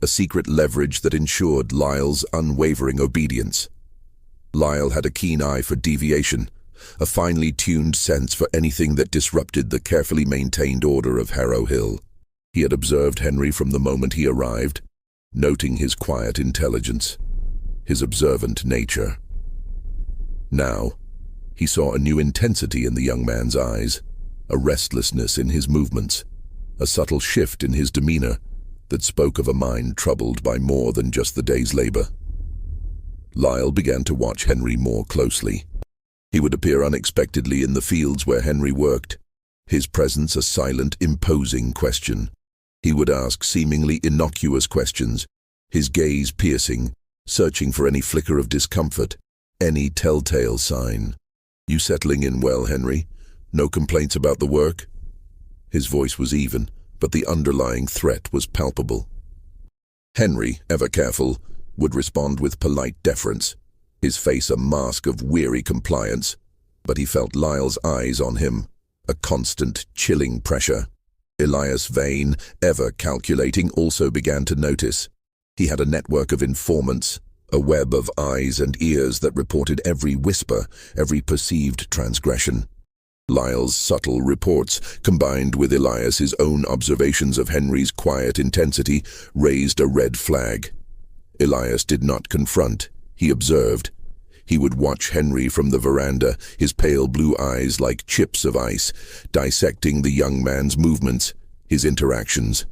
a secret leverage that ensured Lyle's unwavering obedience. Lyle had a keen eye for deviation, a finely tuned sense for anything that disrupted the carefully maintained order of Harrow Hill. He had observed Henry from the moment he arrived, noting his quiet intelligence, his observant nature. Now, he saw a new intensity in the young man's eyes, a restlessness in his movements, a subtle shift in his demeanor that spoke of a mind troubled by more than just the day's labor. Lyle began to watch Henry more closely. He would appear unexpectedly in the fields where Henry worked, his presence a silent, imposing question. He would ask seemingly innocuous questions, his gaze piercing, searching for any flicker of discomfort, any telltale sign. "You settling in well, Henry? No complaints about the work?" His voice was even, but the underlying threat was palpable. Henry, ever careful, would respond with polite deference, his face a mask of weary compliance, but he felt Lyle's eyes on him, a constant, chilling pressure. Elias Vane, ever calculating, also began to notice. He had a network of informants, a web of eyes and ears that reported every whisper, every perceived transgression. Lyle's subtle reports, combined with Elias's own observations of Henry's quiet intensity, raised a red flag. Elias did not confront, he observed. He would watch Henry from the veranda, his pale blue eyes like chips of ice, dissecting the young man's movements, his interactions.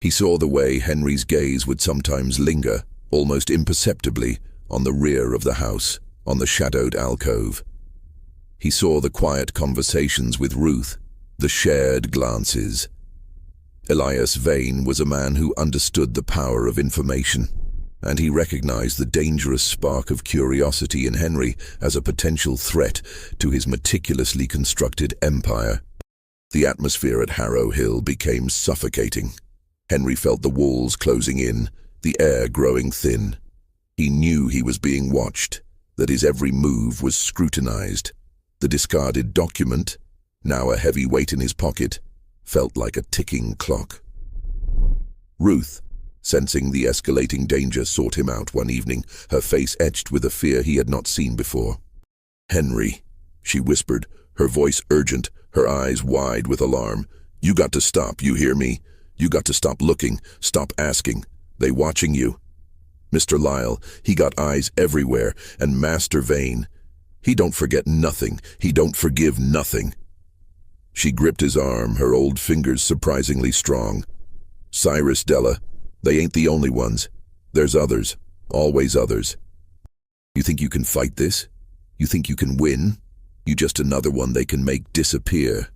He saw the way Henry's gaze would sometimes linger, almost imperceptibly, on the rear of the house, on the shadowed alcove. He saw the quiet conversations with Ruth, the shared glances. Elias Vane was a man who understood the power of information, and he recognized the dangerous spark of curiosity in Henry as a potential threat to his meticulously constructed empire. The atmosphere at Harrow Hill became suffocating. Henry felt the walls closing in, the air growing thin. He knew he was being watched, that his every move was scrutinized. The discarded document, now a heavy weight in his pocket, felt like a ticking clock. Ruth, sensing the escalating danger, sought him out one evening, her face etched with a fear he had not seen before. "Henry," she whispered, her voice urgent, her eyes wide with alarm. "You got to stop, you hear me? You got to stop looking, stop asking. They watching you. Mr. Lyle, he got eyes everywhere, and Master Vane. He don't forget nothing, he don't forgive nothing." She gripped his arm, her old fingers surprisingly strong. "Cyrus, Della, they ain't the only ones. There's others, always others. You think you can fight this? You think you can win? You just another one they can make disappear.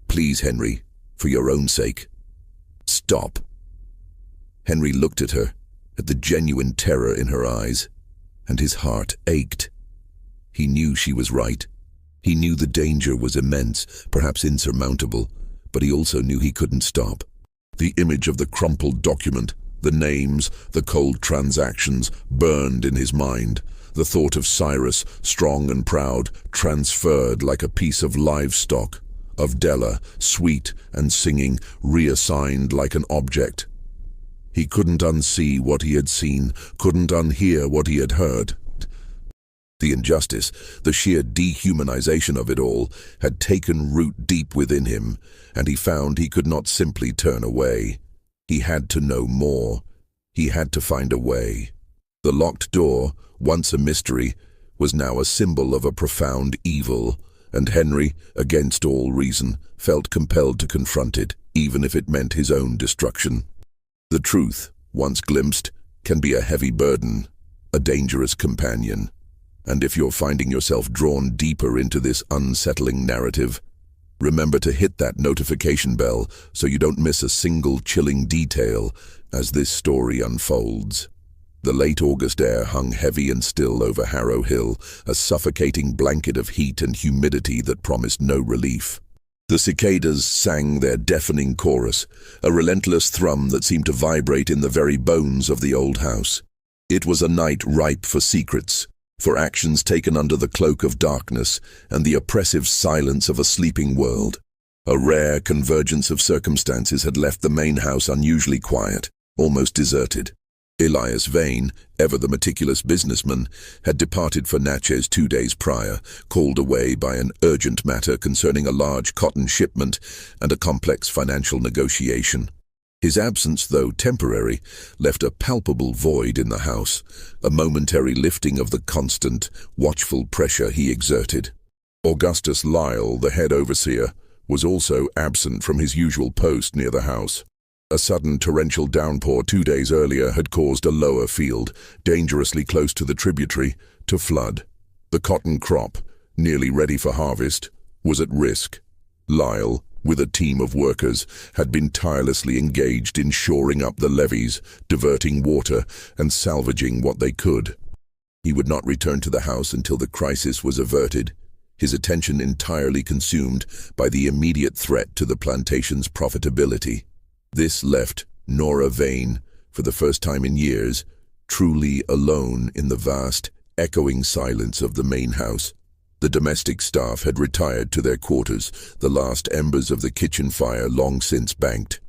Please, Henry, for your own sake, stop." Henry looked at her, at the genuine terror in her eyes, and his heart ached. He knew she was right. He knew the danger was immense, perhaps insurmountable, but he also knew he couldn't stop. The image of the crumpled document, the names, the cold transactions, burned in his mind. The thought of Cyrus, strong and proud, transferred like a piece of livestock. Of Della, sweet and singing, reassigned like an object. He couldn't unsee what he had seen, couldn't unhear what he had heard. The injustice, the sheer dehumanization of it all, had taken root deep within him, and he found he could not simply turn away. He had to know more. He had to find a way. The locked door, once a mystery, was now a symbol of a profound evil, and Henry, against all reason, felt compelled to confront it, even if it meant his own destruction. The truth, once glimpsed, can be a heavy burden, a dangerous companion. And if you're finding yourself drawn deeper into this unsettling narrative, remember to hit that notification bell so you don't miss a single chilling detail as this story unfolds. The late August air hung heavy and still over Harrow Hill, a suffocating blanket of heat and humidity that promised no relief. The cicadas sang their deafening chorus, a relentless thrum that seemed to vibrate in the very bones of the old house. It was a night ripe for secrets, for actions taken under the cloak of darkness and the oppressive silence of a sleeping world. A rare convergence of circumstances had left the main house unusually quiet, almost deserted. Elias Vane, ever the meticulous businessman, had departed for Natchez 2 days prior, called away by an urgent matter concerning a large cotton shipment and a complex financial negotiation. His absence, though temporary, left a palpable void in the house, a momentary lifting of the constant, watchful pressure he exerted. Augustus Lyle, the head overseer, was also absent from his usual post near the house. A sudden torrential downpour 2 days earlier had caused a lower field, dangerously close to the tributary, to flood. The cotton crop, nearly ready for harvest, was at risk. Lyle, with a team of workers, had been tirelessly engaged in shoring up the levees, diverting water, and salvaging what they could. He would not return to the house until the crisis was averted, his attention entirely consumed by the immediate threat to the plantation's profitability. This left Nora Vane, for the first time in years, truly alone in the vast, echoing silence of the main house. The domestic staff had retired to their quarters, the last embers of the kitchen fire long since banked.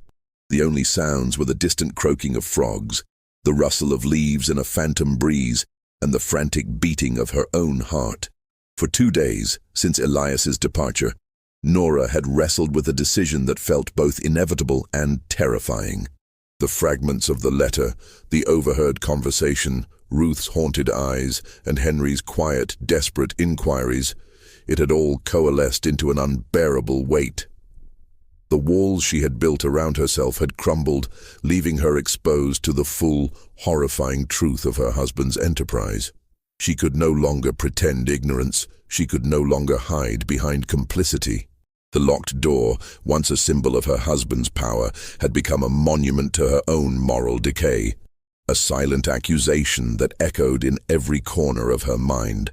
The only sounds were the distant croaking of frogs, the rustle of leaves in a phantom breeze, and the frantic beating of her own heart. For 2 days, since Elias's departure, Nora had wrestled with a decision that felt both inevitable and terrifying. The fragments of the letter, the overheard conversation, Ruth's haunted eyes, and Henry's quiet, desperate inquiries, it had all coalesced into an unbearable weight. The walls she had built around herself had crumbled, leaving her exposed to the full, horrifying truth of her husband's enterprise. She could no longer pretend ignorance. She could no longer hide behind complicity. The locked door, once a symbol of her husband's power, had become a monument to her own moral decay, a silent accusation that echoed in every corner of her mind.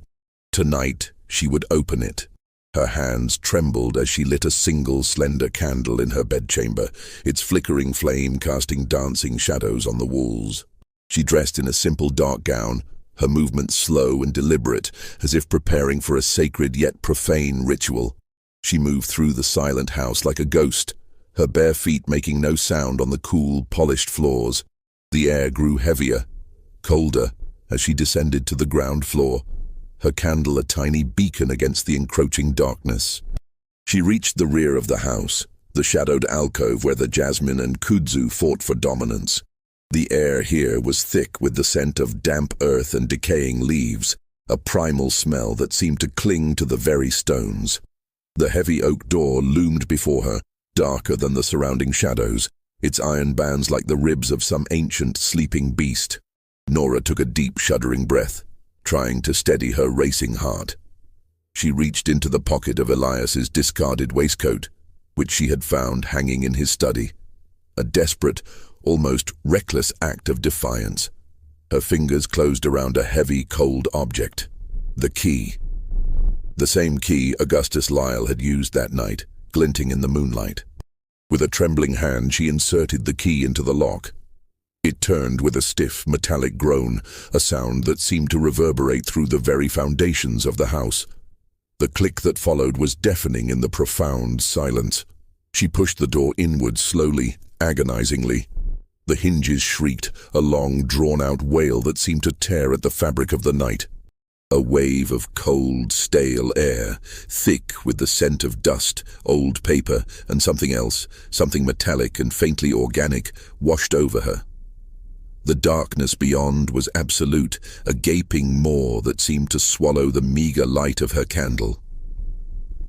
Tonight, she would open it. Her hands trembled as she lit a single slender candle in her bedchamber, its flickering flame casting dancing shadows on the walls. She dressed in a simple dark gown, her movements slow and deliberate, as if preparing for a sacred yet profane ritual. She moved through the silent house like a ghost, her bare feet making no sound on the cool, polished floors. The air grew heavier, colder, as she descended to the ground floor, her candle a tiny beacon against the encroaching darkness. She reached the rear of the house, the shadowed alcove where the jasmine and kudzu fought for dominance. The air here was thick with the scent of damp earth and decaying leaves, a primal smell that seemed to cling to the very stones. The heavy oak door loomed before her, darker than the surrounding shadows, its iron bands like the ribs of some ancient sleeping beast. Nora took a deep, shuddering breath, trying to steady her racing heart. She reached into the pocket of Elias's discarded waistcoat, which she had found hanging in his study. A desperate, almost reckless act of defiance. Her fingers closed around a heavy, cold object. The key. The same key Augustus Lyle had used that night, glinting in the moonlight. With a trembling hand, she inserted the key into the lock. It turned with a stiff, metallic groan, a sound that seemed to reverberate through the very foundations of the house. The click that followed was deafening in the profound silence. She pushed the door inward slowly, agonizingly. The hinges shrieked, a long, drawn-out wail that seemed to tear at the fabric of the night. A wave of cold, stale air, thick with the scent of dust, old paper, and something else, something metallic and faintly organic, washed over her. The darkness beyond was absolute, a gaping maw that seemed to swallow the meager light of her candle.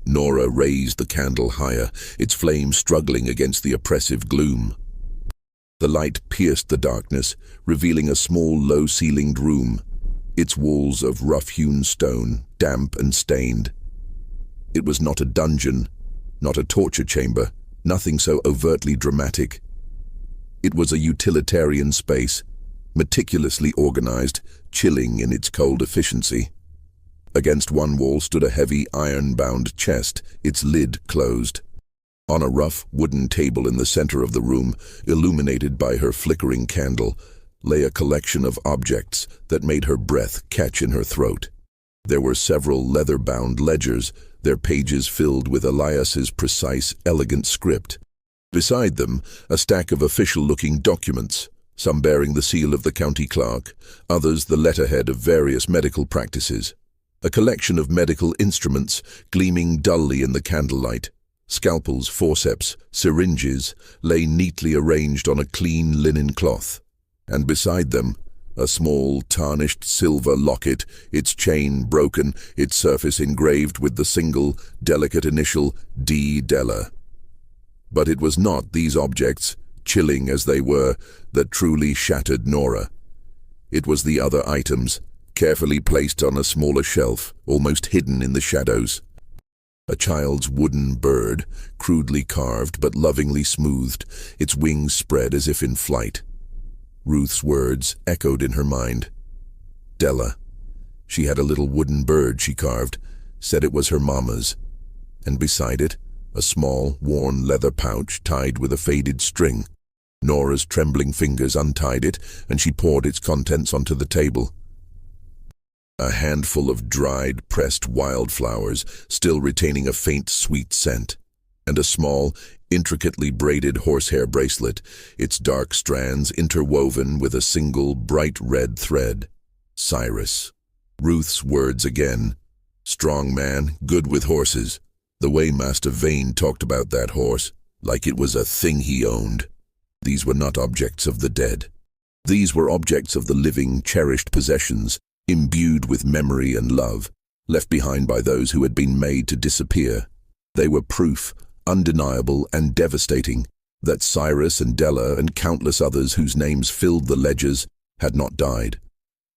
Nora raised the candle higher, its flame struggling against the oppressive gloom. The light pierced the darkness, revealing a small, low-ceilinged room, its walls of rough-hewn stone, damp and stained. It was not a dungeon, not a torture chamber, nothing so overtly dramatic. It was a utilitarian space, meticulously organized, chilling in its cold efficiency. Against one wall stood a heavy iron-bound chest, its lid closed. On a rough wooden table in the center of the room, illuminated by her flickering candle, lay a collection of objects that made her breath catch in her throat. There were several leather-bound ledgers, their pages filled with Elias's precise, elegant script. Beside them, a stack of official-looking documents, some bearing the seal of the county clerk, others the letterhead of various medical practices. A collection of medical instruments gleaming dully in the candlelight. Scalpels, forceps, syringes lay neatly arranged on a clean linen cloth. And beside them, a small, tarnished silver locket, its chain broken, its surface engraved with the single, delicate initial D. Della. But it was not these objects, chilling as they were, that truly shattered Nora. It was the other items, carefully placed on a smaller shelf, almost hidden in the shadows. A child's wooden bird, crudely carved but lovingly smoothed, its wings spread as if in flight. Ruth's words echoed in her mind. Della. She had a little wooden bird she carved, said it was her mama's. And beside it, a small, worn leather pouch tied with a faded string. Nora's trembling fingers untied it, and she poured its contents onto the table. A handful of dried, pressed wildflowers, still retaining a faint, sweet scent, and a small, intricately braided horsehair bracelet, its dark strands interwoven with a single, bright red thread. Cyrus. Ruth's words again. Strong man, good with horses. The way Master Vane talked about that horse, like it was a thing he owned. These were not objects of the dead. These were objects of the living, cherished possessions, imbued with memory and love, left behind by those who had been made to disappear. They were proof, undeniable and devastating, that Cyrus and Della and countless others whose names filled the ledgers had not died.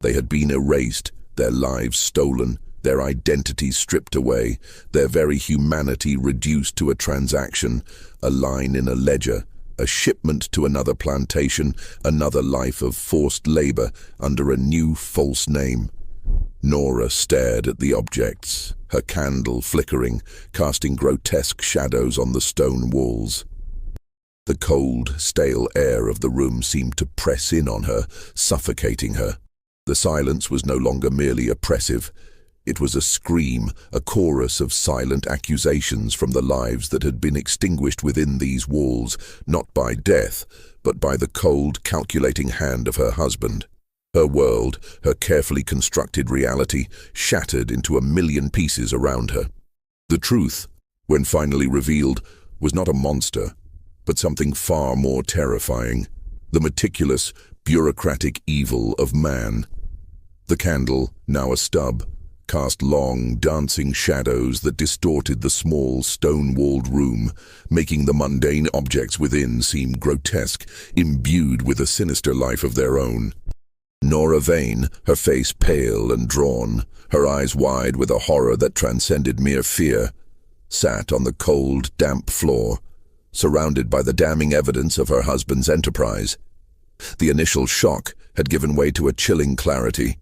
They had been erased, their lives stolen, their identities stripped away, their very humanity reduced to a transaction, a line in a ledger, a shipment to another plantation, another life of forced labor under a new false name. Nora stared at the objects, her candle flickering, casting grotesque shadows on the stone walls. The cold, stale air of the room seemed to press in on her, suffocating her. The silence was no longer merely oppressive. It was a scream, a chorus of silent accusations from the lives that had been extinguished within these walls, not by death, but by the cold, calculating hand of her husband. Her world, her carefully constructed reality, shattered into a million pieces around her. The truth, when finally revealed, was not a monster, but something far more terrifying, the meticulous, bureaucratic evil of man. The candle, now a stub, cast long, dancing shadows that distorted the small, stone-walled room, making the mundane objects within seem grotesque, imbued with a sinister life of their own. Nora Vane, her face pale and drawn, her eyes wide with a horror that transcended mere fear, sat on the cold, damp floor, surrounded by the damning evidence of her husband's enterprise. The initial shock had given way to a chilling clarity,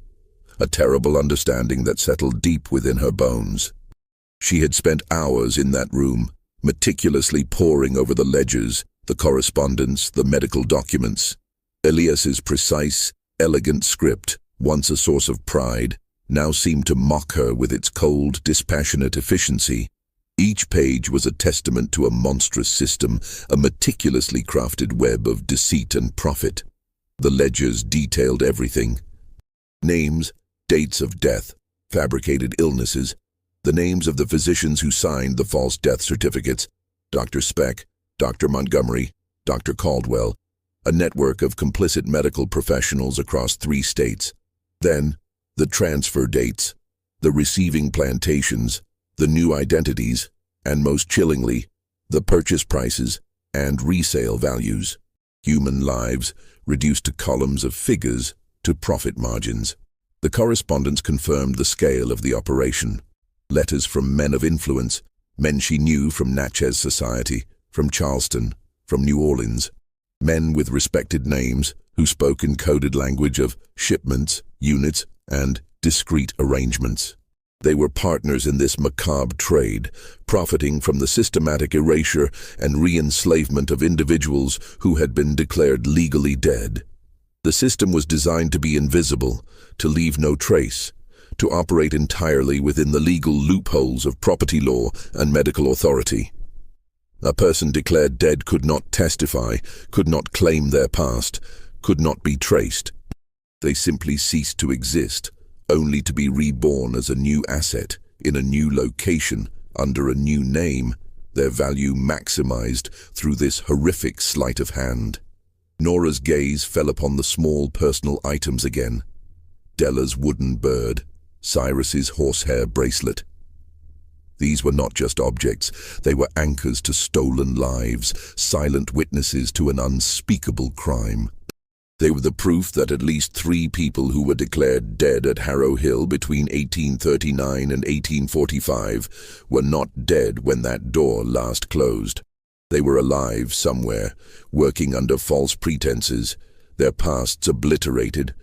a terrible understanding that settled deep within her bones. She had spent hours in that room, meticulously poring over the ledgers, the correspondence, the medical documents. Elias's precise, elegant script, once a source of pride, now seemed to mock her with its cold, dispassionate efficiency. Each page was a testament to a monstrous system, a meticulously crafted web of deceit and profit. The ledgers detailed everything. Names, dates of death, fabricated illnesses, the names of the physicians who signed the false death certificates, Dr. Speck, Dr. Montgomery, Dr. Caldwell, a network of complicit medical professionals across 3 states. Then, the transfer dates, the receiving plantations, the new identities, and most chillingly, the purchase prices and resale values. Human lives reduced to columns of figures, to profit margins. The correspondence confirmed the scale of the operation. Letters from men of influence, men she knew from Natchez society, from Charleston, from New Orleans. Men with respected names who spoke in coded language of shipments, units, and discrete arrangements. They were partners in this macabre trade, profiting from the systematic erasure and re-enslavement of individuals who had been declared legally dead. The system was designed to be invisible, to leave no trace, to operate entirely within the legal loopholes of property law and medical authority. A person declared dead could not testify, could not claim their past, could not be traced. They simply ceased to exist, only to be reborn as a new asset, in a new location, under a new name, their value maximized through this horrific sleight of hand. Nora's gaze fell upon the small personal items again. Della's wooden bird, Cyrus's horsehair bracelet. These were not just objects, they were anchors to stolen lives, silent witnesses to an unspeakable crime. They were the proof that at least 3 people who were declared dead at Harrow Hill between 1839 and 1845 were not dead when that door last closed. They were alive somewhere, working under false pretenses, their pasts obliterated,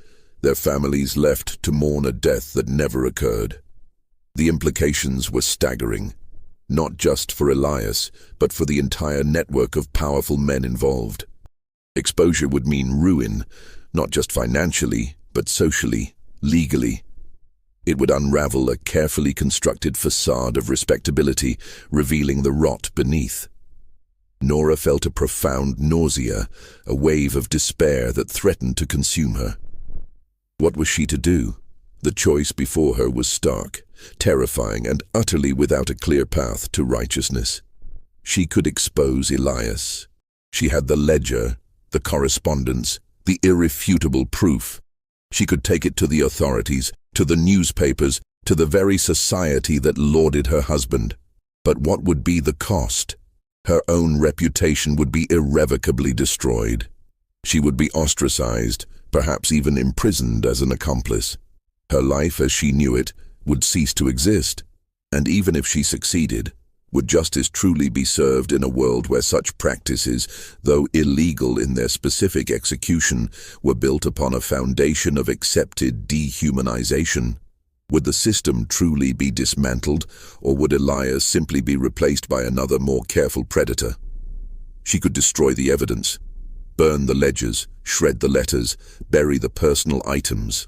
their families left to mourn a death that never occurred. The implications were staggering, not just for Elias, but for the entire network of powerful men involved. Exposure would mean ruin, not just financially, but socially, legally. It would unravel a carefully constructed facade of respectability, revealing the rot beneath. Nora felt a profound nausea, a wave of despair that threatened to consume her. What was she to do? The choice before her was stark. terrifying and utterly without a clear path to righteousness. She could expose Elias. She had the ledger, the correspondence, the irrefutable proof. She could take it to the authorities, to the newspapers, to the very society that lauded her husband. But what would be the cost? Her own reputation would be irrevocably destroyed. She would be ostracized, perhaps even imprisoned as an accomplice. Her life as she knew it would cease to exist. And even if she succeeded, would justice truly be served in a world where such practices, though illegal in their specific execution, were built upon a foundation of accepted dehumanization? Would the system truly be dismantled, or would Elias simply be replaced by another more careful predator? She could destroy the evidence, burn the ledgers, shred the letters, bury the personal items.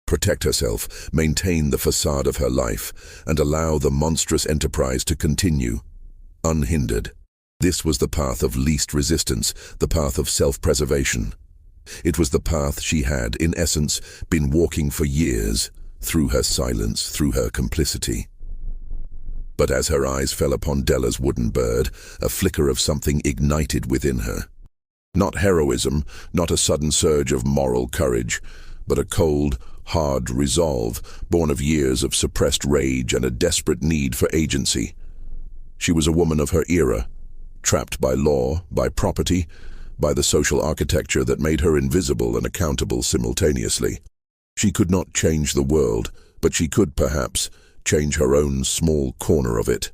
Protect herself, maintain the facade of her life, and allow the monstrous enterprise to continue, unhindered. This was the path of least resistance, the path of self-preservation. It was the path she had, in essence, been walking for years, through her silence, through her complicity. But as her eyes fell upon Della's wooden bird, a flicker of something ignited within her. Not heroism, not a sudden surge of moral courage, but a cold, hard resolve, born of years of suppressed rage and a desperate need for agency. She was a woman of her era, trapped by law, by property, by the social architecture that made her invisible and accountable simultaneously. She could not change the world, but she could, perhaps, change her own small corner of it.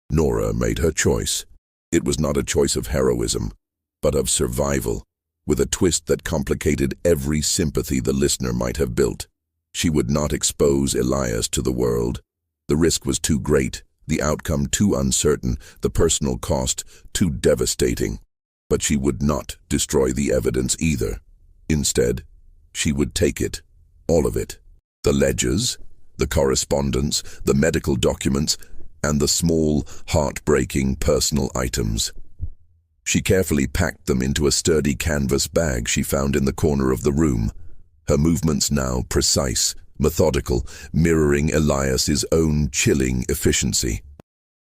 Nora made her choice. It was not a choice of heroism, but of survival, with a twist that complicated every sympathy the listener might have built. She would not expose Elias to the world. The risk was too great, the outcome too uncertain, the personal cost too devastating. But she would not destroy the evidence either. Instead, she would take it, all of it. The ledgers, the correspondence, the medical documents, and the small, heartbreaking personal items. She carefully packed them into a sturdy canvas bag she found in the corner of the room, her movements now precise, methodical, mirroring Elias's own chilling efficiency.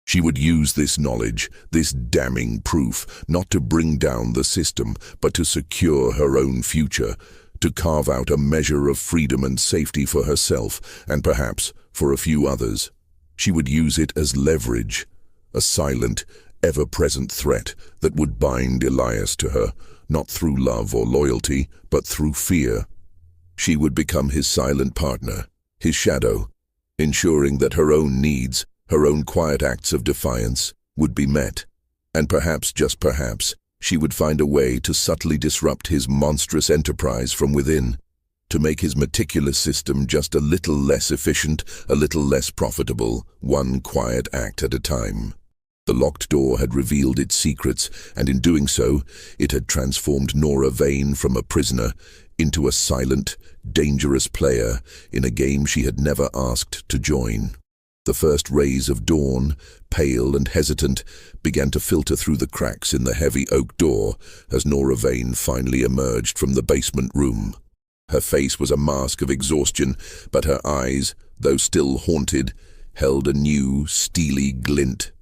She would use this knowledge, this damning proof, not to bring down the system, but to secure her own future, to carve out a measure of freedom and safety for herself, and perhaps for a few others. She would use it as leverage, a silent, ever-present threat that would bind Elias to her, not through love or loyalty, but through fear. She would become his silent partner, his shadow, ensuring that her own needs, her own quiet acts of defiance, would be met. And perhaps, just perhaps, she would find a way to subtly disrupt his monstrous enterprise from within, to make his meticulous system just a little less efficient, a little less profitable, one quiet act at a time. The locked door had revealed its secrets, and in doing so, it had transformed Nora Vane from a prisoner into a silent, dangerous player in a game she had never asked to join. The first rays of dawn, pale and hesitant, began to filter through the cracks in the heavy oak door as Nora Vane finally emerged from the basement room. Her face was a mask of exhaustion, but her eyes, though still haunted, held a new, steely glint.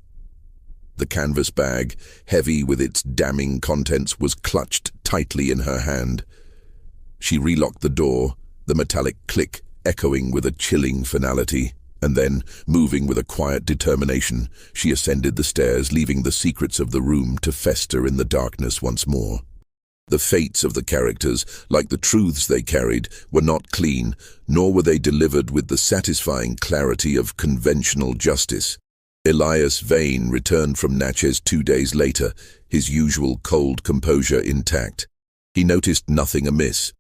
The canvas bag, heavy with its damning contents, was clutched tightly in her hand. She relocked the door, the metallic click echoing with a chilling finality, and then, moving with a quiet determination, she ascended the stairs, leaving the secrets of the room to fester in the darkness once more. The fates of the characters, like the truths they carried, were not clean, nor were they delivered with the satisfying clarity of conventional justice. Elias Vane returned from Natchez 2 days later, his usual cold composure intact. He noticed nothing amiss.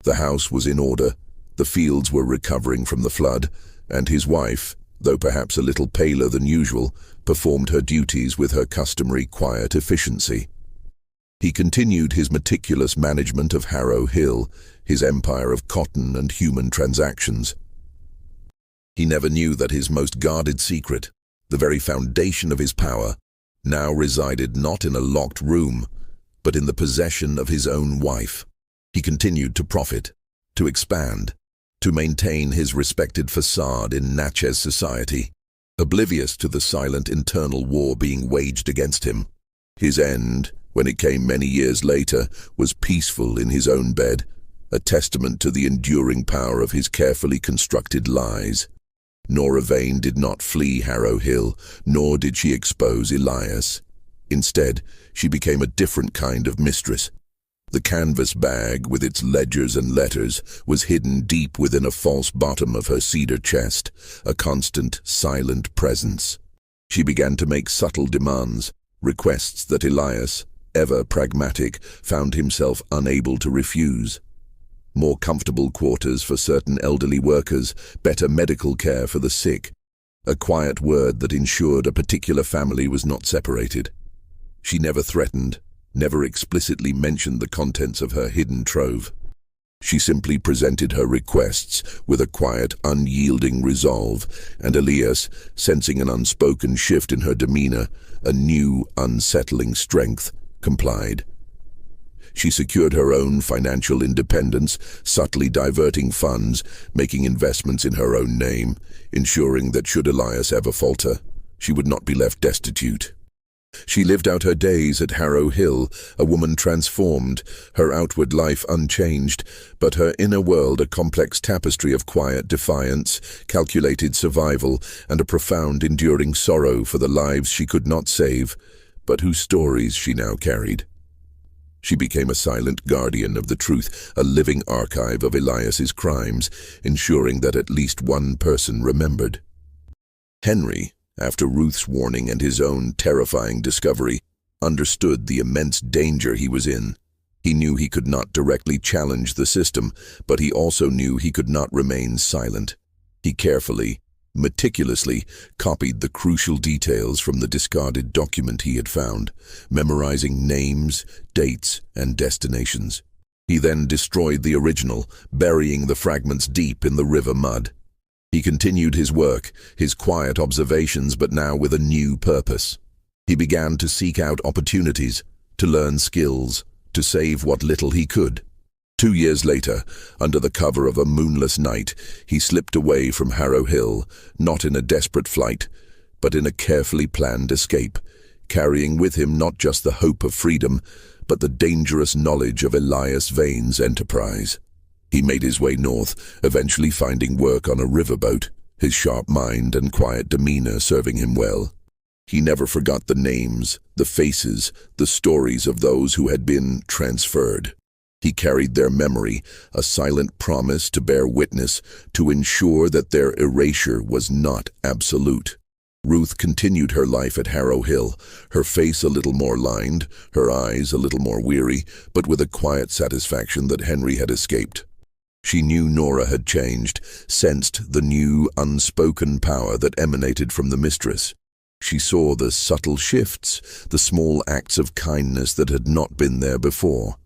The house was in order, the fields were recovering from the flood, and his wife, though perhaps a little paler than usual, performed her duties with her customary quiet efficiency. He continued his meticulous management of Harrow Hill, his empire of cotton and human transactions. He never knew that his most guarded secret, the very foundation of his power, now resided not in a locked room, but in the possession of his own wife. He continued to profit, to expand, to maintain his respected facade in Natchez society, oblivious to the silent internal war being waged against him. His end, when it came many years later, was peaceful in his own bed, a testament to the enduring power of his carefully constructed lies. Nora Vane did not flee Harrow Hill, nor did she expose Elias. Instead, she became a different kind of mistress. The canvas bag, with its ledgers and letters, was hidden deep within a false bottom of her cedar chest, a constant, silent presence. She began to make subtle demands, requests that Elias, ever pragmatic, found himself unable to refuse. More comfortable quarters for certain elderly workers, better medical care for the sick, a quiet word that ensured a particular family was not separated. She never threatened, never explicitly mentioned the contents of her hidden trove. She simply presented her requests with a quiet, unyielding resolve, and Elias, sensing an unspoken shift in her demeanor, a new, unsettling strength, complied. She secured her own financial independence, subtly diverting funds, making investments in her own name, ensuring that should Elias ever falter, she would not be left destitute. She lived out her days at Harrow Hill, a woman transformed, her outward life unchanged, but her inner world a complex tapestry of quiet defiance, calculated survival, and a profound enduring sorrow for the lives she could not save, but whose stories she now carried. She became a silent guardian of the truth, a living archive of Elias's crimes, ensuring that at least one person remembered. Henry, after Ruth's warning and his own terrifying discovery, understood the immense danger he was in. He knew he could not directly challenge the system, but he also knew he could not remain silent. He carefully, meticulously copied the crucial details from the discarded document he had found, memorizing names, dates, and destinations. He then destroyed the original, burying the fragments deep in the river mud. He continued his work, his quiet observations, but now with a new purpose. He began to seek out opportunities, to learn skills, to save what little he could. 2 years later, under the cover of a moonless night, he slipped away from Harrow Hill, not in a desperate flight, but in a carefully planned escape, carrying with him not just the hope of freedom, but the dangerous knowledge of Elias Vane's enterprise. He made his way north, eventually finding work on a riverboat, his sharp mind and quiet demeanor serving him well. He never forgot the names, the faces, the stories of those who had been transferred. He carried their memory, a silent promise to bear witness, to ensure that their erasure was not absolute. Ruth continued her life at Harrow Hill, her face a little more lined, her eyes a little more weary, but with a quiet satisfaction that Henry had escaped. She knew Nora had changed, sensed the new, unspoken power that emanated from the mistress. She saw the subtle shifts, the small acts of kindness that had not been there before.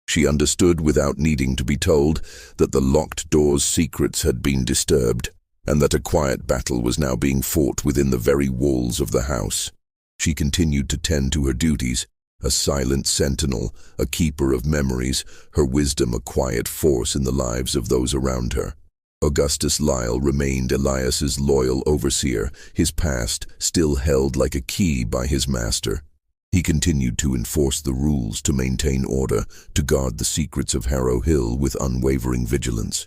She understood without needing to be told that the locked door's secrets had been disturbed, and that a quiet battle was now being fought within the very walls of the house. She continued to tend to her duties, a silent sentinel, a keeper of memories, her wisdom a quiet force in the lives of those around her. Augustus Lyle remained Elias's loyal overseer, his past still held like a key by his master. He continued to enforce the rules, to maintain order, to guard the secrets of Harrow Hill with unwavering vigilance.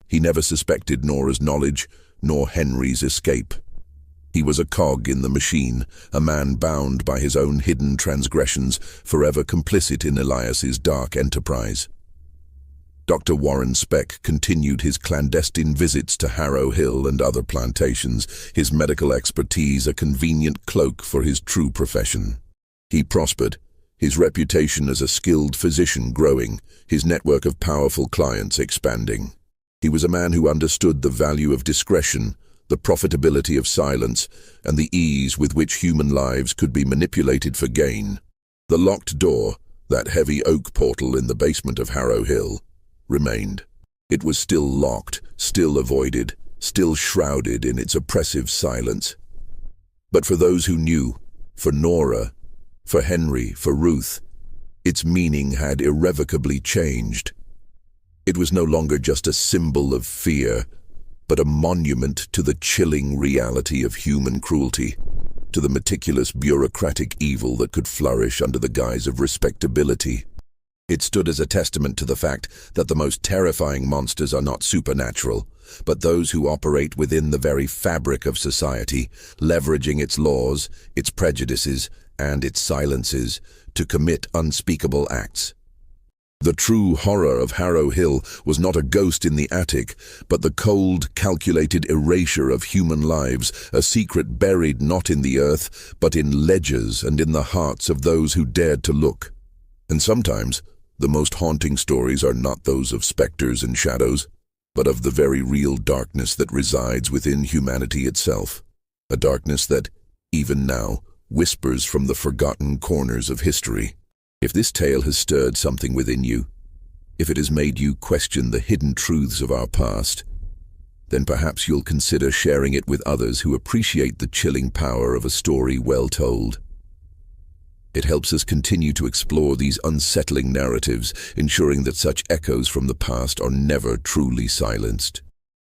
He never suspected Nora's knowledge, nor Henry's escape. He was a cog in the machine, a man bound by his own hidden transgressions, forever complicit in Elias's dark enterprise. Dr. Warren Speck continued his clandestine visits to Harrow Hill and other plantations, his medical expertise a convenient cloak for his true profession. He prospered, his reputation as a skilled physician growing, his network of powerful clients expanding. He was a man who understood the value of discretion, the profitability of silence, and the ease with which human lives could be manipulated for gain. The locked door, that heavy oak portal in the basement of Harrow Hill, remained. It was still locked, still avoided, still shrouded in its oppressive silence. But for those who knew, for Nora, for Henry, for Ruth, its meaning had irrevocably changed. It was no longer just a symbol of fear, but a monument to the chilling reality of human cruelty, to the meticulous bureaucratic evil that could flourish under the guise of respectability. It stood as a testament to the fact that the most terrifying monsters are not supernatural, but those who operate within the very fabric of society, leveraging its laws, its prejudices, and its silences to commit unspeakable acts. The true horror of Harrow Hill was not a ghost in the attic, but the cold, calculated erasure of human lives, a secret buried not in the earth, but in ledgers and in the hearts of those who dared to look. And sometimes, the most haunting stories are not those of specters and shadows, but of the very real darkness that resides within humanity itself, a darkness that, even now, whispers from the forgotten corners of history. If this tale has stirred something within you, if it has made you question the hidden truths of our past, then perhaps you'll consider sharing it with others who appreciate the chilling power of a story well told. It helps us continue to explore these unsettling narratives, ensuring that such echoes from the past are never truly silenced.